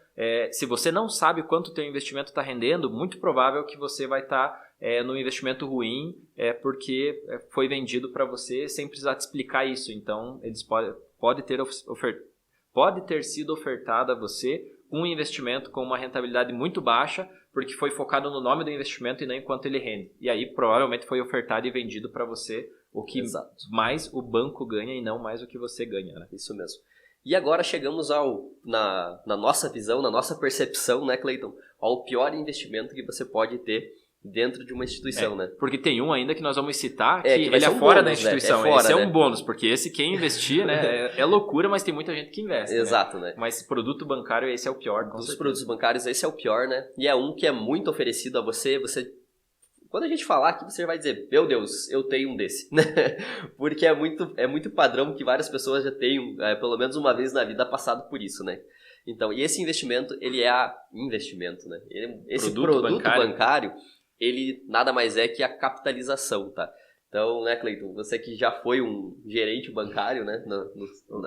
Se você não sabe quanto o teu investimento está rendendo, muito provável que você vai estar no investimento ruim, porque foi vendido para você sem precisar te explicar isso. Então, eles pode ter sido ofertado a você um investimento com uma rentabilidade muito baixa, porque foi focado no nome do investimento e não em quanto ele rende. E aí, provavelmente, foi ofertado e vendido para você o que mais o banco ganha e não mais o que você ganha. Né? Isso mesmo. E agora chegamos na nossa visão, na nossa percepção, né, Cleiton, ao pior investimento que você pode ter dentro de uma instituição, né? Porque tem um ainda que nós vamos citar que ele é fora bônus, da instituição. Né? É fora, esse é né? um bônus, porque esse quem investir, né, é loucura, mas tem muita gente que investe. Exato, né? Mas produto bancário, esse é o pior. Dos produtos bancários, esse é o pior, né? E é um que é muito oferecido a você. Quando a gente falar aqui, você vai dizer, meu Deus, eu tenho um desse. Porque é muito padrão que várias pessoas já tenham, pelo menos uma vez na vida, passado por isso, né? Então, e esse investimento, ele é investimento, né? Esse produto bancário, ele nada mais é que a capitalização, tá? Então, né, Cleiton, você que já foi um gerente bancário, né,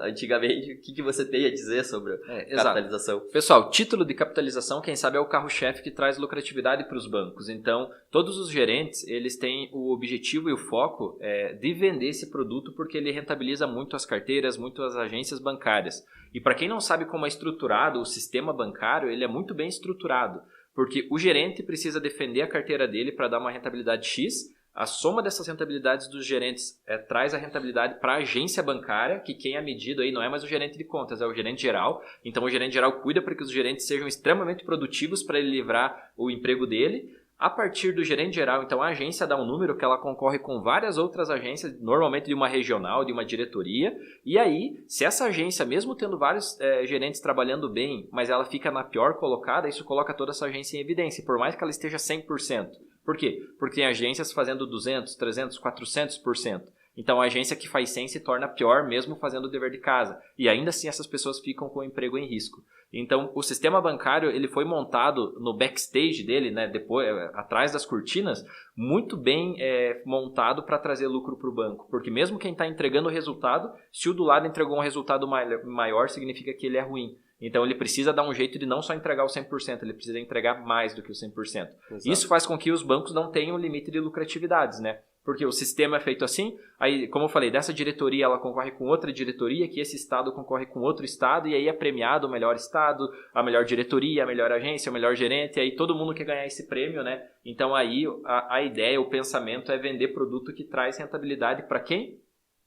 antigamente, o que você tem a dizer sobre a capitalização? Exato. Pessoal, título de capitalização, quem sabe é o carro-chefe que traz lucratividade para os bancos. Então, todos os gerentes, eles têm o objetivo e o foco de vender esse produto porque ele rentabiliza muito as carteiras, muito as agências bancárias. E para quem não sabe como é estruturado o sistema bancário, ele é muito bem estruturado, porque o gerente precisa defender a carteira dele para dar uma rentabilidade X. A soma dessas rentabilidades dos gerentes traz a rentabilidade para a agência bancária, que quem é medido aí não é mais o gerente de contas, é o gerente geral. Então o gerente geral cuida para que os gerentes sejam extremamente produtivos para ele livrar o emprego dele. A partir do gerente geral, então a agência dá um número que ela concorre com várias outras agências, normalmente de uma regional, de uma diretoria. E aí, se essa agência, mesmo tendo vários gerentes trabalhando bem, mas ela fica na pior colocada, isso coloca toda essa agência em evidência, por mais que ela esteja 100%. Por quê? Porque tem agências fazendo 200%, 300%, 400%. Então a agência que faz 100 se torna pior mesmo fazendo o dever de casa. E ainda assim essas pessoas ficam com o emprego em risco. Então o sistema bancário ele foi montado no backstage dele, né, depois, atrás das cortinas, muito bem montado para trazer lucro para o banco. Porque mesmo quem está entregando o resultado, se o do lado entregou um resultado maior, significa que ele é ruim. Então ele precisa dar um jeito de não só entregar o 100%, ele precisa entregar mais do que o 100%. Exato. Isso faz com que os bancos não tenham limite de lucratividades, né? Porque o sistema é feito assim, aí, como eu falei, dessa diretoria ela concorre com outra diretoria, que esse estado concorre com outro estado, e aí é premiado o melhor estado, a melhor diretoria, a melhor agência, o melhor gerente, e aí todo mundo quer ganhar esse prêmio, né? Então aí a ideia, o pensamento é vender produto que traz rentabilidade para quem?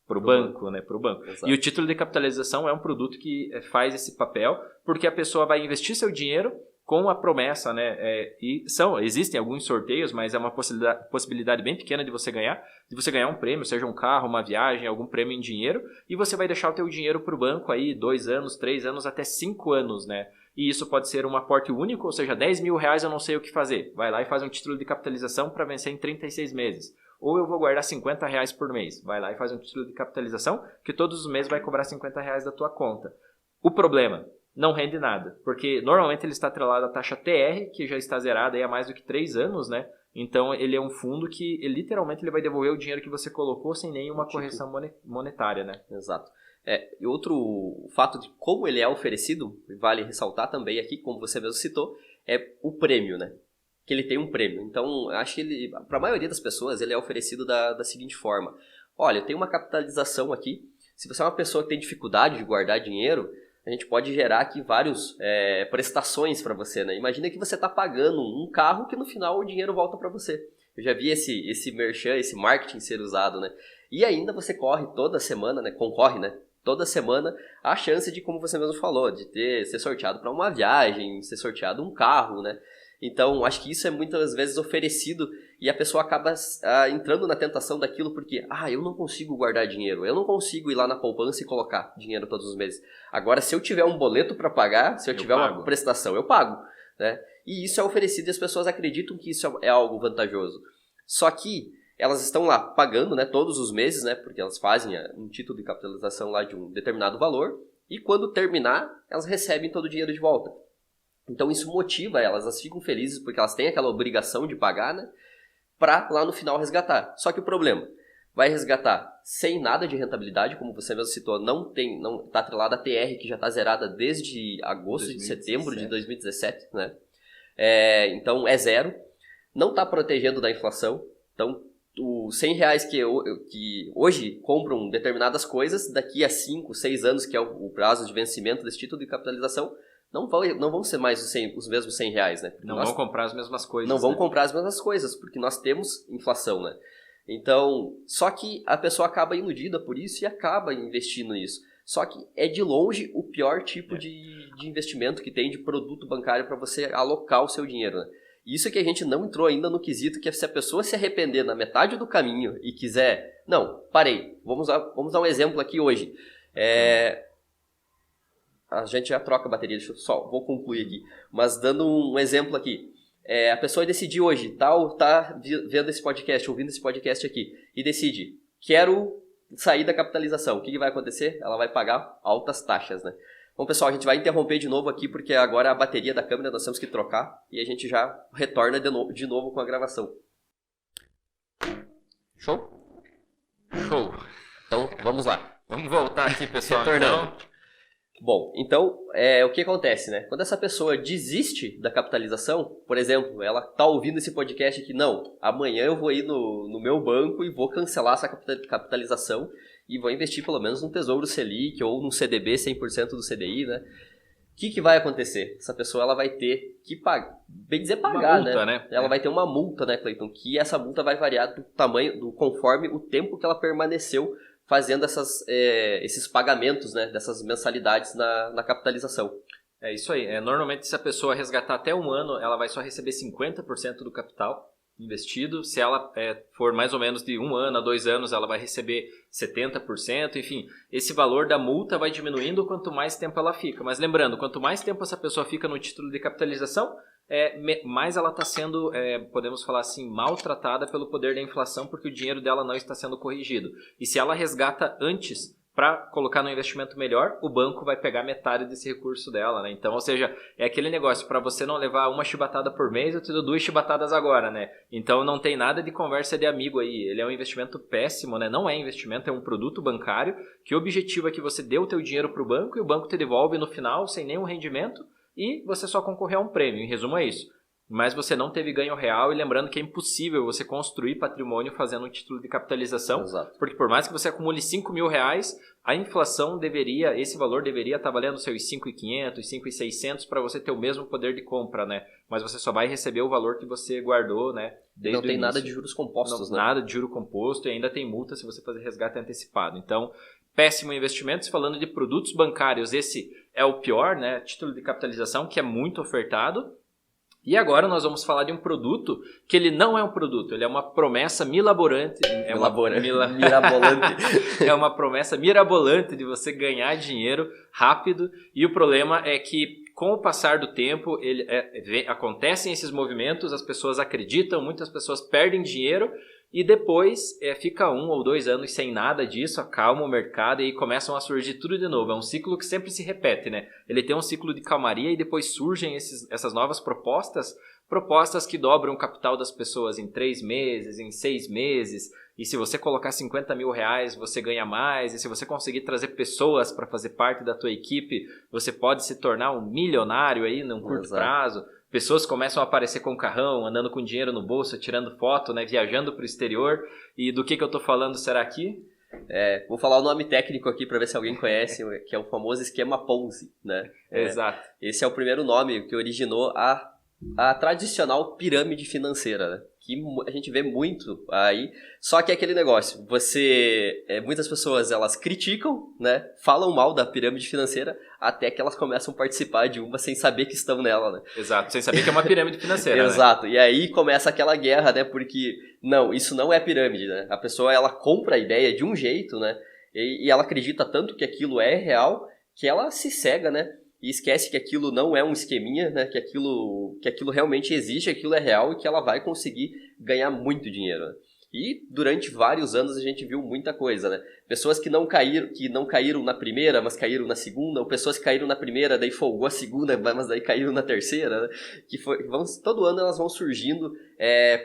Para o banco, né? Para o banco. Exato. E o título de capitalização é um produto que faz esse papel, porque a pessoa vai investir seu dinheiro com a promessa, né? Existem alguns sorteios, mas é uma possibilidade bem pequena de você ganhar um prêmio, seja um carro, uma viagem, algum prêmio em dinheiro, e você vai deixar o teu dinheiro para o banco aí 2 anos, 3 anos, até 5 anos, né? E isso pode ser um aporte único, ou seja, 10 mil reais eu não sei o que fazer. Vai lá e faz um título de capitalização para vencer em 36 meses. Ou eu vou guardar 50 reais por mês. Vai lá e faz um título de capitalização que todos os meses vai cobrar 50 reais da tua conta. O problema, não rende nada. Porque normalmente ele está atrelado à taxa TR, que já está zerada aí há mais do que 3 anos, né? Então ele é um fundo que literalmente ele vai devolver o dinheiro que você colocou sem nenhuma correção monetária, né? Exato. E outro fato de como ele é oferecido, vale ressaltar também aqui, como você mesmo citou, é o prêmio, né? Que ele tem um prêmio. Então, acho que para a maioria das pessoas, ele é oferecido da seguinte forma. Olha, eu tenho uma capitalização aqui. Se você é uma pessoa que tem dificuldade de guardar dinheiro, a gente pode gerar aqui várias prestações para você, né? Imagina que você está pagando um carro que no final o dinheiro volta para você. Eu já vi esse merchan, esse marketing ser usado, né? E ainda você corre toda semana, né? Concorre, né? Toda semana a chance de, como você mesmo falou, de ser sorteado para uma viagem, ser sorteado um carro, né? Então, acho que isso é muitas vezes oferecido e a pessoa acaba entrando na tentação daquilo porque, eu não consigo guardar dinheiro, eu não consigo ir lá na poupança e colocar dinheiro todos os meses. Agora, se eu tiver um boleto para pagar, se eu tiver uma prestação, eu pago, né? E isso é oferecido e as pessoas acreditam que isso é algo vantajoso. Só que elas estão lá pagando, né, todos os meses, né, porque elas fazem um título de capitalização lá de um determinado valor e quando terminar, elas recebem todo o dinheiro de volta. Então isso motiva elas ficam felizes porque elas têm aquela obrigação de pagar, né? Para lá no final resgatar. Só que o problema, vai resgatar sem nada de rentabilidade, como você mesmo citou, não está atrelada a TR, que já está zerada desde agosto, 2017. De setembro de 2017, né? Então é zero, não está protegendo da inflação. Então os 100 reais que hoje compram determinadas coisas, daqui a 5, 6 anos, que é o prazo de vencimento desse título de capitalização, não vão ser mais os mesmos 100 reais, né? Não vão comprar as mesmas coisas. Não vão comprar as mesmas coisas, porque nós temos inflação, né? Então, só que a pessoa acaba iludida por isso e acaba investindo nisso. Só que é de longe o pior tipo de investimento que tem de produto bancário para você alocar o seu dinheiro, né? Isso que a gente não entrou ainda no quesito, que é se a pessoa se arrepender na metade do caminho e quiser... Não, parei. Vamos dar um exemplo aqui hoje. A gente já troca a bateria, vou concluir aqui. Mas dando um exemplo aqui. A pessoa decidir hoje, tá vendo esse podcast, ouvindo esse podcast aqui, e decide, quero sair da capitalização. O que vai acontecer? Ela vai pagar altas taxas, né? Bom, pessoal, a gente vai interromper de novo aqui, porque agora a bateria da câmera nós temos que trocar, e a gente já retorna de novo com a gravação. Show? Show. Então, vamos lá. Vamos voltar aqui, pessoal. Retornando. Bom, então, o que acontece, né? Quando essa pessoa desiste da capitalização, por exemplo, ela tá ouvindo esse podcast aqui, não, amanhã eu vou ir no meu banco e vou cancelar essa capitalização e vou investir pelo menos num Tesouro Selic ou num CDB 100% do CDI, né? O que vai acontecer? Essa pessoa ela vai ter que pagar, bem dizer pagar, uma multa, né? Ela vai ter uma multa, né, Cleiton? Que essa multa vai variar do tamanho, conforme o tempo que ela permaneceu fazendo esses pagamentos, né, dessas mensalidades na capitalização. É isso aí. Normalmente, se a pessoa resgatar até um ano, ela vai só receber 50% do capital investido. Se ela for mais ou menos de 1 ano a 2 anos, ela vai receber 70%. Enfim, esse valor da multa vai diminuindo quanto mais tempo ela fica. Mas lembrando, quanto mais tempo essa pessoa fica no título de capitalização, mais ela está sendo, podemos falar assim, maltratada pelo poder da inflação, porque o dinheiro dela não está sendo corrigido. E se ela resgata antes para colocar no investimento melhor, o banco vai pegar metade desse recurso dela, né? Então, ou seja, é aquele negócio, para você não levar uma chibatada por mês, eu te dou 2 chibatadas agora, né? Então, não tem nada de conversa de amigo aí. Ele é um investimento péssimo, né? Não é investimento, é um produto bancário, que o objetivo é que você dê o teu dinheiro para o banco e o banco te devolve no final, sem nenhum rendimento, e você só concorreu a um prêmio. Em resumo, é isso. Mas você não teve ganho real, e lembrando que é impossível você construir patrimônio fazendo um título de capitalização. Exato. Porque por mais que você acumule 5 mil reais, a inflação esse valor deveria estar valendo seus 5.500, 5.600 para você ter o mesmo poder de compra, né? Mas você só vai receber o valor que você guardou, né? Desde não tem nada de juros compostos, né? Nada de juro composto, e ainda tem multa se você fazer resgate antecipado. Então, péssimo investimento. Falando de produtos bancários, esse é o pior, né? Título de capitalização, que é muito ofertado. E agora nós vamos falar de um produto que ele não é um produto, ele é uma promessa mirabolante. É uma promessa mirabolante de você ganhar dinheiro rápido. E o problema é que, com o passar do tempo, acontecem esses movimentos, as pessoas acreditam, muitas pessoas perdem dinheiro e depois fica 1 ou 2 anos sem nada disso, acalma o mercado e aí começam a surgir tudo de novo. É um ciclo que sempre se repete, né? Ele tem um ciclo de calmaria e depois surgem essas novas propostas que dobram o capital das pessoas em 3 meses, em 6 meses. E se você colocar 50 mil reais, você ganha mais. E se você conseguir trazer pessoas para fazer parte da tua equipe, você pode se tornar um milionário aí num curto prazo. Pessoas começam a aparecer com carrão, andando com dinheiro no bolso, tirando foto, né, viajando para o exterior. E do que eu estou falando será aqui? Vou falar o nome técnico aqui para ver se alguém conhece, que é o famoso esquema Ponzi, né? Exato. Esse é o primeiro nome que originou a tradicional pirâmide financeira, né? Que a gente vê muito aí, só que é aquele negócio, muitas pessoas elas criticam, né, falam mal da pirâmide financeira, até que elas começam a participar de uma sem saber que estão nela, né? Exato, sem saber que é uma pirâmide financeira. Exato, né? E aí começa aquela guerra, né, porque, não, isso não é pirâmide, né? A pessoa, ela compra a ideia de um jeito, né, e ela acredita tanto que aquilo é real, que ela se cega, né? E esquece que aquilo não é um esqueminha, né? Que aquilo realmente existe, aquilo é real e que ela vai conseguir ganhar muito dinheiro. Né? E durante vários anos a gente viu muita coisa, né? Pessoas que não caíram na primeira, mas caíram na segunda, ou pessoas que caíram na primeira, daí folgou a segunda, mas daí caíram na terceira, né? Todo ano elas vão surgindo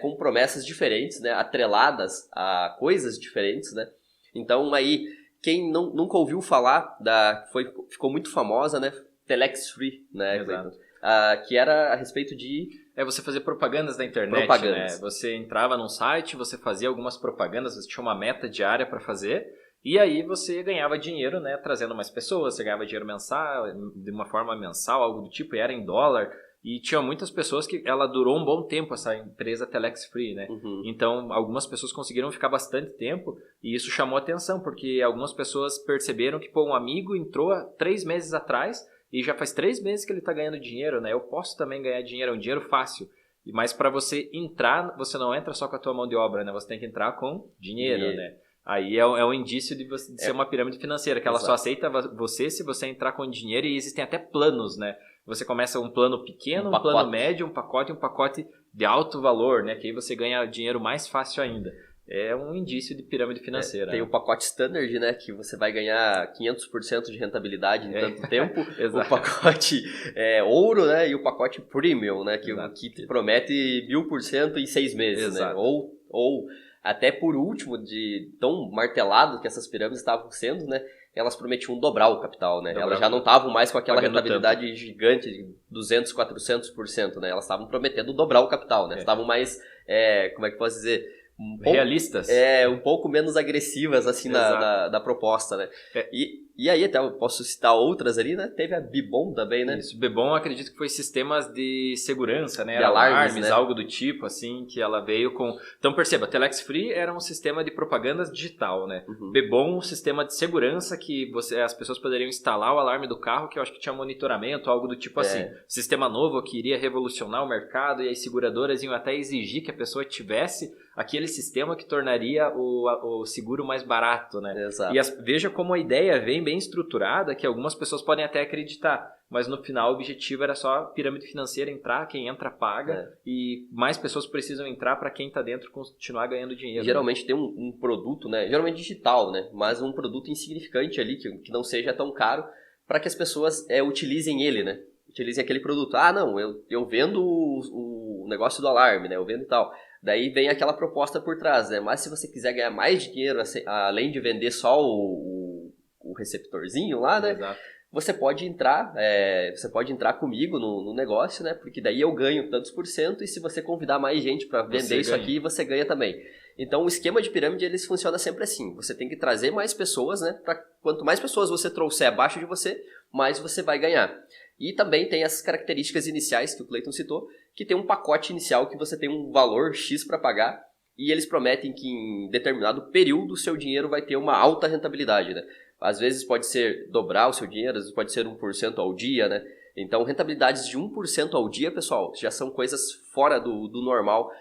com promessas diferentes, né? Atreladas a coisas diferentes, né? Então aí, quem nunca ouviu falar ficou muito famosa, né? Telex Free, né? Exato. Que era a respeito de... você fazer propagandas na internet, né? Você entrava num site, você fazia algumas propagandas, você tinha uma meta diária para fazer, e aí você ganhava dinheiro, né? Trazendo mais pessoas, você ganhava dinheiro mensal, de uma forma mensal, algo do tipo, e era em dólar. E tinha muitas pessoas que ela durou um bom tempo, essa empresa Telex Free, né? Então, algumas pessoas conseguiram ficar bastante tempo e isso chamou atenção, porque algumas pessoas perceberam que, pô, um amigo entrou há 3 meses atrás e já faz 3 meses que ele está ganhando dinheiro, né? Eu posso também ganhar dinheiro, é um dinheiro fácil. Mas para você entrar, você não entra só com a tua mão de obra, né? Você tem que entrar com dinheiro, né? Aí é um indício de ser uma pirâmide financeira, que ela só aceita você se você entrar com dinheiro, e existem até planos, né? Você começa um plano pequeno, um plano médio, um pacote de alto valor, né? Que aí você ganha dinheiro mais fácil ainda. É um indício de pirâmide financeira. Tem o pacote standard, né? Que você vai ganhar 500% de rentabilidade em tanto tempo. O pacote ouro, né? E o pacote premium, né? Que te promete 1000% em 6 meses, né? Ou até por último, de tão martelado que essas pirâmides estavam sendo, né? Elas prometiam dobrar o capital, né? Elas já não estavam mais com aquela rentabilidade gigante de 200%, 400%, né? Elas estavam prometendo dobrar o capital, né? Estavam mais, como é que eu posso dizer? Realistas. Um pouco menos agressivas, assim, da proposta, né? E aí, até eu posso citar outras ali, né? Teve a Bibon também, né? Isso, Bibon, acredito que foi sistemas de segurança, né? De alarmes, né? Algo do tipo, assim, que ela veio com... Então, perceba, Telex Free era um sistema de propaganda digital, né? Bibon, um sistema de segurança que as pessoas poderiam instalar o alarme do carro, que eu acho que tinha monitoramento, algo do tipo assim. Sistema novo que iria revolucionar o mercado, e as seguradoras iam até exigir que a pessoa tivesse aquele sistema que tornaria o seguro mais barato, né? Exato. E veja como a ideia vem bem estruturada, que algumas pessoas podem até acreditar, mas no final o objetivo era só a pirâmide financeira entrar, quem entra paga, e mais pessoas precisam entrar para quem está dentro continuar ganhando dinheiro. Geralmente tem um produto, né? Geralmente digital, né? Mas um produto insignificante ali, que não seja tão caro, para que as pessoas utilizem ele, né? Utilizem aquele produto. Ah, não, eu vendo o negócio do alarme, né? Eu vendo e tal. Daí vem aquela proposta por trás, né? Mas se você quiser ganhar mais dinheiro, além de vender só o receptorzinho lá, né? Exato. Você pode entrar comigo no negócio, né? Porque daí eu ganho tantos por cento, e se você convidar mais gente para vender isso aqui, você ganha também. Então, o esquema de pirâmide, eles funciona sempre assim. Você tem que trazer mais pessoas, né? Quanto mais pessoas você trouxer abaixo de você, mais você vai ganhar. E também tem as características iniciais que o Clayton citou, que tem um pacote inicial que você tem um valor X para pagar, e eles prometem que em determinado período o seu dinheiro vai ter uma alta rentabilidade, né? Às vezes pode ser dobrar o seu dinheiro, às vezes pode ser 1% ao dia, né? Então, rentabilidades de 1% ao dia, pessoal, já são coisas fora do normal,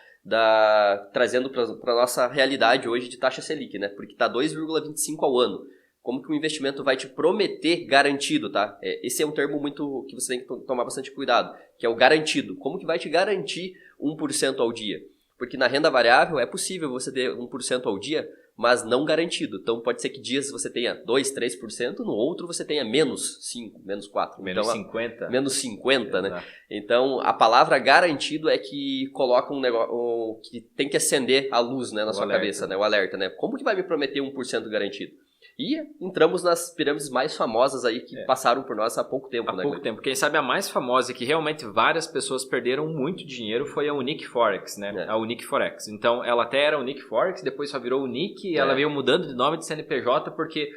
trazendo para a nossa realidade hoje de taxa Selic, né? Porque está 2,25% ao ano. Como que o investimento vai te prometer garantido, tá? Esse é um termo muito que você tem que tomar bastante cuidado, que é o garantido. Como que vai te garantir 1% ao dia? Porque na renda variável é possível você ter 1% ao dia, mas não garantido. Então pode ser que dias você tenha 2%, 3%, no outro você tenha menos 5%, menos 4%. Menos 50%. Menos 50%, né? Então a palavra garantido é que coloca um negócio que tem que acender a luz, né, na sua cabeça, né? O alerta, né? Como que vai me prometer 1% garantido? E entramos nas pirâmides mais famosas aí que passaram por nós há pouco tempo. Há pouco tempo. Quem sabe a mais famosa e que realmente várias pessoas perderam muito dinheiro foi a Unique Forex, né? A Unique Forex. Então, ela até era Unique Forex, depois só virou Unique, e ela veio mudando de nome de CNPJ porque,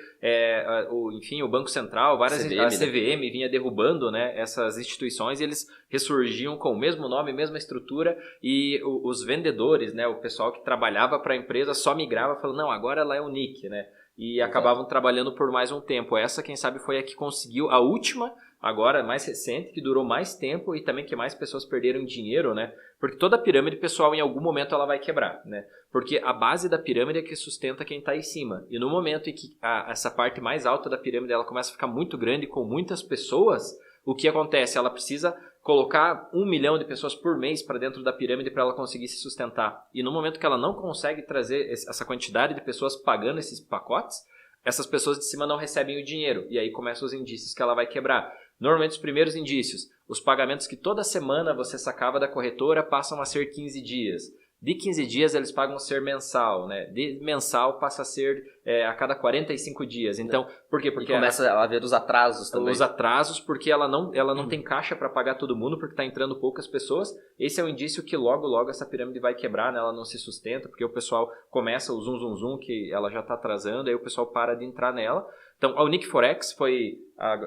o Banco Central, a CVM vinha derrubando, né, essas instituições, e eles ressurgiam com o mesmo nome, mesma estrutura, e os vendedores, né, o pessoal que trabalhava para a empresa só migrava falando, não, agora ela é Unique, né? E acabavam trabalhando por mais um tempo. Essa, quem sabe, foi a que conseguiu, a última, agora mais recente, que durou mais tempo e também que mais pessoas perderam dinheiro, né? Porque toda pirâmide, pessoal, em algum momento ela vai quebrar, né? Porque a base da pirâmide é que sustenta quem está aí em cima. E no momento em que essa parte mais alta da pirâmide ela começa a ficar muito grande com muitas pessoas, o que acontece? Ela precisa colocar 1 milhão de pessoas por mês para dentro da pirâmide para ela conseguir se sustentar. E no momento que ela não consegue trazer essa quantidade de pessoas pagando esses pacotes, essas pessoas de cima não recebem o dinheiro. E aí começam os indícios que ela vai quebrar. Normalmente os primeiros indícios, os pagamentos que toda semana você sacava da corretora passam a ser 15 dias. De 15 dias eles pagam a ser mensal, né? De mensal passa a ser a cada 45 dias. Então, por quê? Porque começa a haver os atrasos também. Os atrasos, porque ela não tem caixa para pagar todo mundo, porque está entrando poucas pessoas. Esse é um indício que logo essa pirâmide vai quebrar, né? Ela não se sustenta, porque o pessoal começa o zum, que ela já está atrasando, aí o pessoal para de entrar nela. Então, a Unique Forex foi,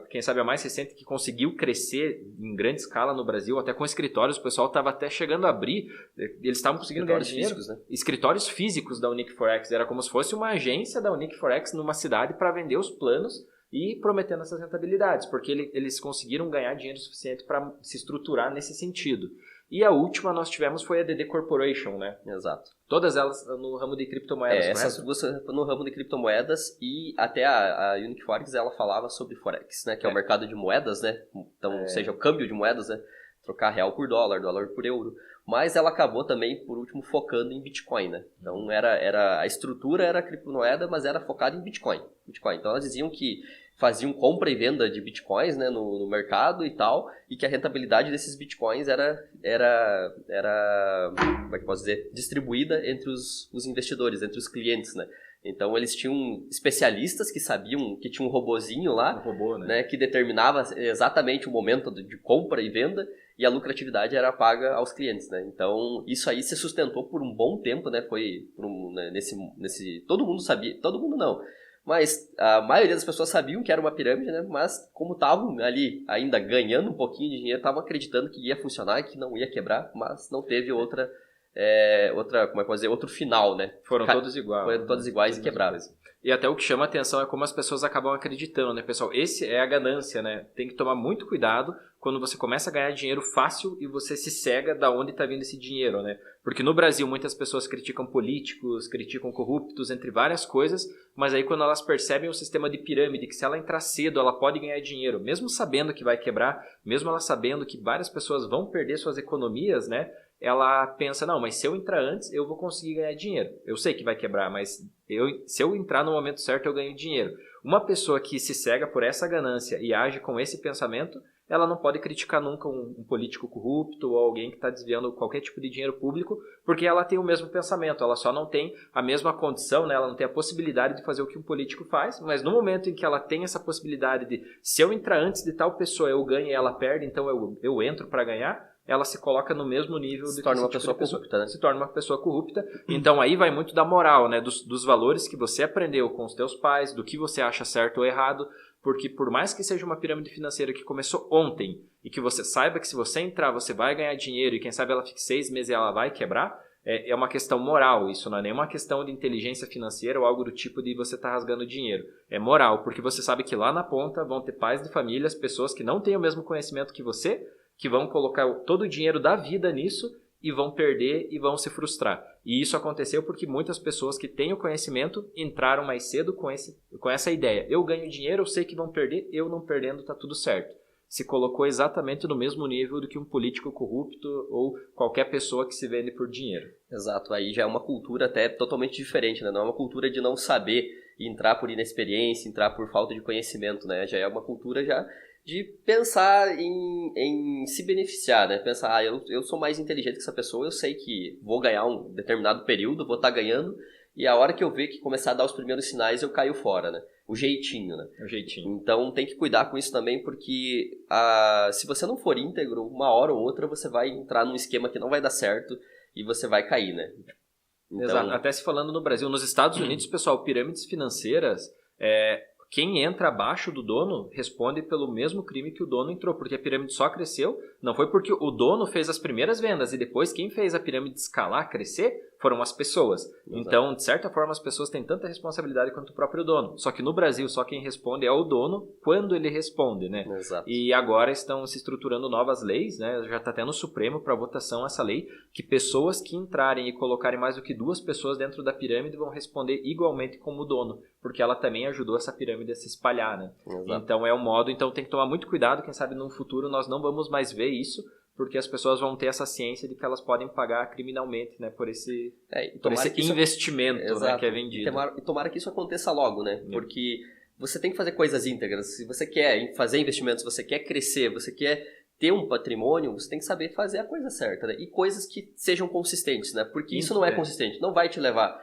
quem sabe, a mais recente que conseguiu crescer em grande escala no Brasil, até com escritórios. O pessoal estava até chegando a abrir, eles estavam conseguindo ganhar dinheiro. Físicos, né? Escritórios físicos da Unique Forex, era como se fosse uma agência da Unique Forex numa cidade para vender os planos e prometendo essas rentabilidades, porque eles conseguiram ganhar dinheiro suficiente para se estruturar nesse sentido. E a última nós tivemos foi a DD Corporation, né? Exato. Todas elas no ramo de criptomoedas, essas duas no ramo de criptomoedas, e até a Unique Forex, ela falava sobre Forex, né? Que é o mercado de moedas, né? Então, seja o câmbio de moedas, né? Trocar real por dólar, dólar por euro. Mas ela acabou também, por último, focando em Bitcoin, né? Então, a estrutura era criptomoeda, mas era focada em Bitcoin. Então, elas diziam que faziam compra e venda de bitcoins, né, no mercado e tal, e que a rentabilidade desses bitcoins era como é que eu posso dizer, distribuída entre os investidores, entre os clientes, né. Então eles tinham especialistas que sabiam, que tinha um robozinho lá, né, que determinava exatamente o momento de compra e venda, e a lucratividade era paga aos clientes, né. Então isso aí se sustentou por um bom tempo, né, todo mundo sabia, todo mundo não, mas a maioria das pessoas sabiam que era uma pirâmide, né? Mas como estavam ali ainda ganhando um pouquinho de dinheiro, estavam acreditando que ia funcionar, que não ia quebrar, mas não teve como é que eu posso dizer, outro final, né? Foram todos iguais. Foram todos iguais e quebraram. E até o que chama a atenção é como as pessoas acabam acreditando, né, pessoal? Esse é a ganância, né? Tem que tomar muito cuidado quando você começa a ganhar dinheiro fácil e você se cega da onde está vindo esse dinheiro, né? Porque no Brasil muitas pessoas criticam políticos, criticam corruptos, entre várias coisas, mas aí quando elas percebem o sistema de pirâmide, que se ela entrar cedo, ela pode ganhar dinheiro, mesmo sabendo que vai quebrar, mesmo ela sabendo que várias pessoas vão perder suas economias, né? Ela pensa, não, mas se eu entrar antes, eu vou conseguir ganhar dinheiro. Eu sei que vai quebrar, mas se eu entrar no momento certo, eu ganho dinheiro. Uma pessoa que se cega por essa ganância e age com esse pensamento, ela não pode criticar nunca um político corrupto ou alguém que está desviando qualquer tipo de dinheiro público, porque ela tem o mesmo pensamento, ela só não tem a mesma condição, né? Ela não tem a possibilidade de fazer o que um político faz, mas no momento em que ela tem essa possibilidade de, se eu entrar antes de tal pessoa, eu ganho e ela perde, então eu entro para ganhar, ela se coloca no mesmo nível se torna uma pessoa corrupta, né? Se torna uma pessoa corrupta. Então aí vai muito da moral, né? Dos valores que você aprendeu com os teus pais, do que você acha certo ou errado, porque por mais que seja uma pirâmide financeira que começou ontem e que você saiba que se você entrar você vai ganhar dinheiro e quem sabe ela fique 6 meses e ela vai quebrar, é uma questão moral, isso não é nenhuma questão de inteligência financeira ou algo do tipo de você estar rasgando dinheiro. É moral, porque você sabe que lá na ponta vão ter pais de famílias, pessoas que não têm o mesmo conhecimento que você, que vão colocar todo o dinheiro da vida nisso e vão perder e vão se frustrar. E isso aconteceu porque muitas pessoas que têm o conhecimento entraram mais cedo com essa ideia. Eu ganho dinheiro, eu sei que vão perder, eu não perdendo, tá tudo certo. Se colocou exatamente no mesmo nível do que um político corrupto ou qualquer pessoa que se vende por dinheiro. Exato, aí já é uma cultura até totalmente diferente, né? Não é uma cultura de não saber entrar por inexperiência, entrar por falta de conhecimento, né? Já é uma cultura de pensar em se beneficiar, né? Pensar, eu sou mais inteligente que essa pessoa, eu sei que vou ganhar um determinado período, vou estar ganhando, e a hora que eu ver que começar a dar os primeiros sinais, eu caio fora, né? O jeitinho, né? O jeitinho. Então tem que cuidar com isso também, porque se você não for íntegro, uma hora ou outra você vai entrar num esquema que não vai dar certo e você vai cair, né? Então... Exato. Até se falando no Brasil, nos Estados Unidos, pessoal, pirâmides financeiras... Quem entra abaixo do dono responde pelo mesmo crime que o dono entrou, porque a pirâmide só cresceu, não foi porque o dono fez as primeiras vendas e depois quem fez a pirâmide escalar, crescer, foram as pessoas. Exato. Então, de certa forma, as pessoas têm tanta responsabilidade quanto o próprio dono. Só que no Brasil, só quem responde é o dono quando ele responde, né? Exato. E agora estão se estruturando novas leis, né? Já está até no Supremo para votação essa lei, que pessoas que entrarem e colocarem mais do que 2 pessoas dentro da pirâmide vão responder igualmente como o dono, porque ela também ajudou essa pirâmide a se espalhar, né? Exato. Então é um modo, então tem que tomar muito cuidado, quem sabe no futuro nós não vamos mais ver isso, porque as pessoas vão ter essa ciência de que elas podem pagar criminalmente, né, por esse investimento, né, que é vendido. E tomara que isso aconteça logo, né? Porque você tem que fazer coisas íntegras. Se você quer fazer investimentos, se você quer crescer, você quer ter um patrimônio, você tem que saber fazer a coisa certa, né? E coisas que sejam consistentes, né? Porque isso não é consistente, não vai te levar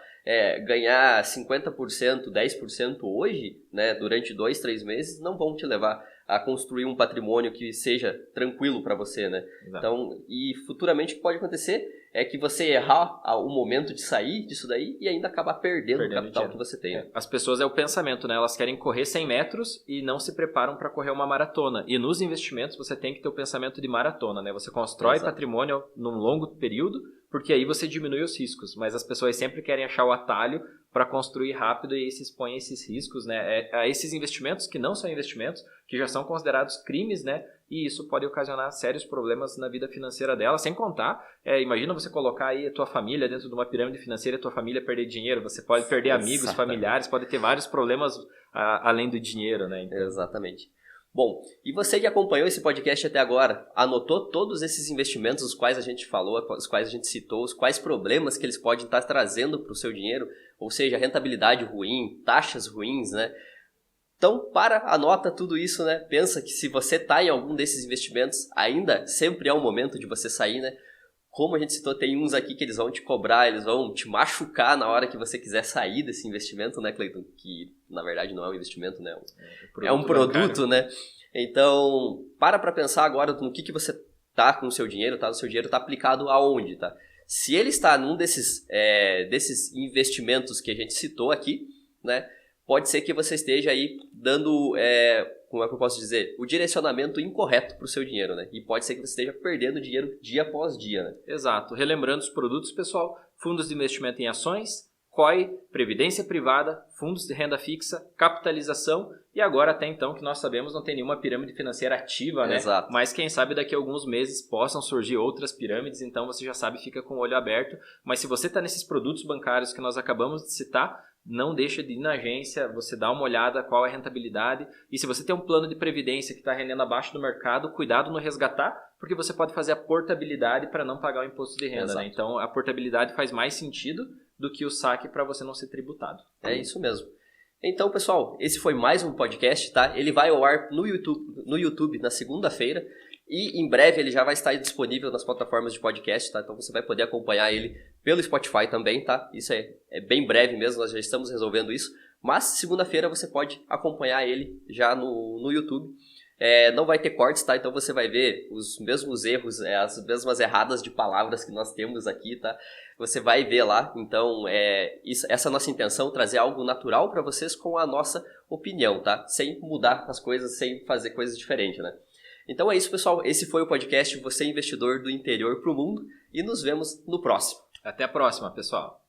ganhar 50%, 10% hoje, né, durante 2, 3 meses, não vão te levar a construir um patrimônio que seja tranquilo para você, né? Exato. Então, e futuramente o que pode acontecer é que você errar o momento de sair disso daí e ainda acabar perdendo o capital dinheiro que você tem. Né? As pessoas é o pensamento, né? Elas querem correr 100 metros e não se preparam para correr uma maratona. E nos investimentos você tem que ter o pensamento de maratona, né? Você constrói patrimônio num longo período, porque aí você diminui os riscos. Mas as pessoas sempre querem achar o atalho para construir rápido e se expõem a esses riscos, né? A esses investimentos que não são investimentos, que já são considerados crimes, né? E isso pode ocasionar sérios problemas na vida financeira dela, sem contar, imagina você colocar aí a tua família dentro de uma pirâmide financeira, a tua família perder dinheiro, você pode perder amigos, familiares, pode ter vários problemas além do dinheiro, né? Então... Exatamente. Bom, e você que acompanhou esse podcast até agora, anotou todos esses investimentos os quais a gente falou, os quais a gente citou, os quais problemas que eles podem estar trazendo para o seu dinheiro, ou seja, rentabilidade ruim, taxas ruins, né? Então, anota tudo isso, né? Pensa que se você está em algum desses investimentos, ainda sempre é o momento de você sair, né? Como a gente citou, tem uns aqui que eles vão te cobrar, eles vão te machucar na hora que você quiser sair desse investimento, né, Cleiton? Que, na verdade, não é um investimento, né? É um produto, né? Então, para pensar agora no que você tá com o seu dinheiro, tá? O seu dinheiro tá aplicado aonde, tá? Se ele está num desses investimentos que a gente citou aqui, né? Pode ser que você esteja aí dando, como é que eu posso dizer, o direcionamento incorreto para o seu dinheiro, né? E pode ser que você esteja perdendo dinheiro dia após dia, né? Exato. Relembrando os produtos, pessoal, fundos de investimento em ações, COI, previdência privada, fundos de renda fixa, capitalização e agora até então que nós sabemos não tem nenhuma pirâmide financeira ativa, né? Exato. Mas quem sabe daqui a alguns meses possam surgir outras pirâmides, então você já sabe, fica com o olho aberto. Mas se você está nesses produtos bancários que nós acabamos de citar, não deixa de ir na agência, você dá uma olhada qual é a rentabilidade e se você tem um plano de previdência que está rendendo abaixo do mercado, cuidado no resgatar, porque você pode fazer a portabilidade para não pagar o imposto de renda, né? Então a portabilidade faz mais sentido do que o saque para você não ser tributado. É isso mesmo. Então, pessoal, esse foi mais um podcast, tá? Ele vai ao ar no YouTube na segunda-feira e em breve ele já vai estar disponível nas plataformas de podcast, tá? Então você vai poder acompanhar ele pelo Spotify também, tá? Isso é bem breve mesmo, nós já estamos resolvendo isso. Mas segunda-feira você pode acompanhar ele já no YouTube. Não vai ter cortes, tá? Então você vai ver os mesmos erros, as mesmas erradas de palavras que nós temos aqui, tá? Você vai ver lá. Então, essa é a nossa intenção, trazer algo natural para vocês com a nossa opinião, tá? Sem mudar as coisas, sem fazer coisas diferentes, né? Então é isso, pessoal. Esse foi o podcast Você Investidor do Interior para o Mundo e nos vemos no próximo. Até a próxima, pessoal.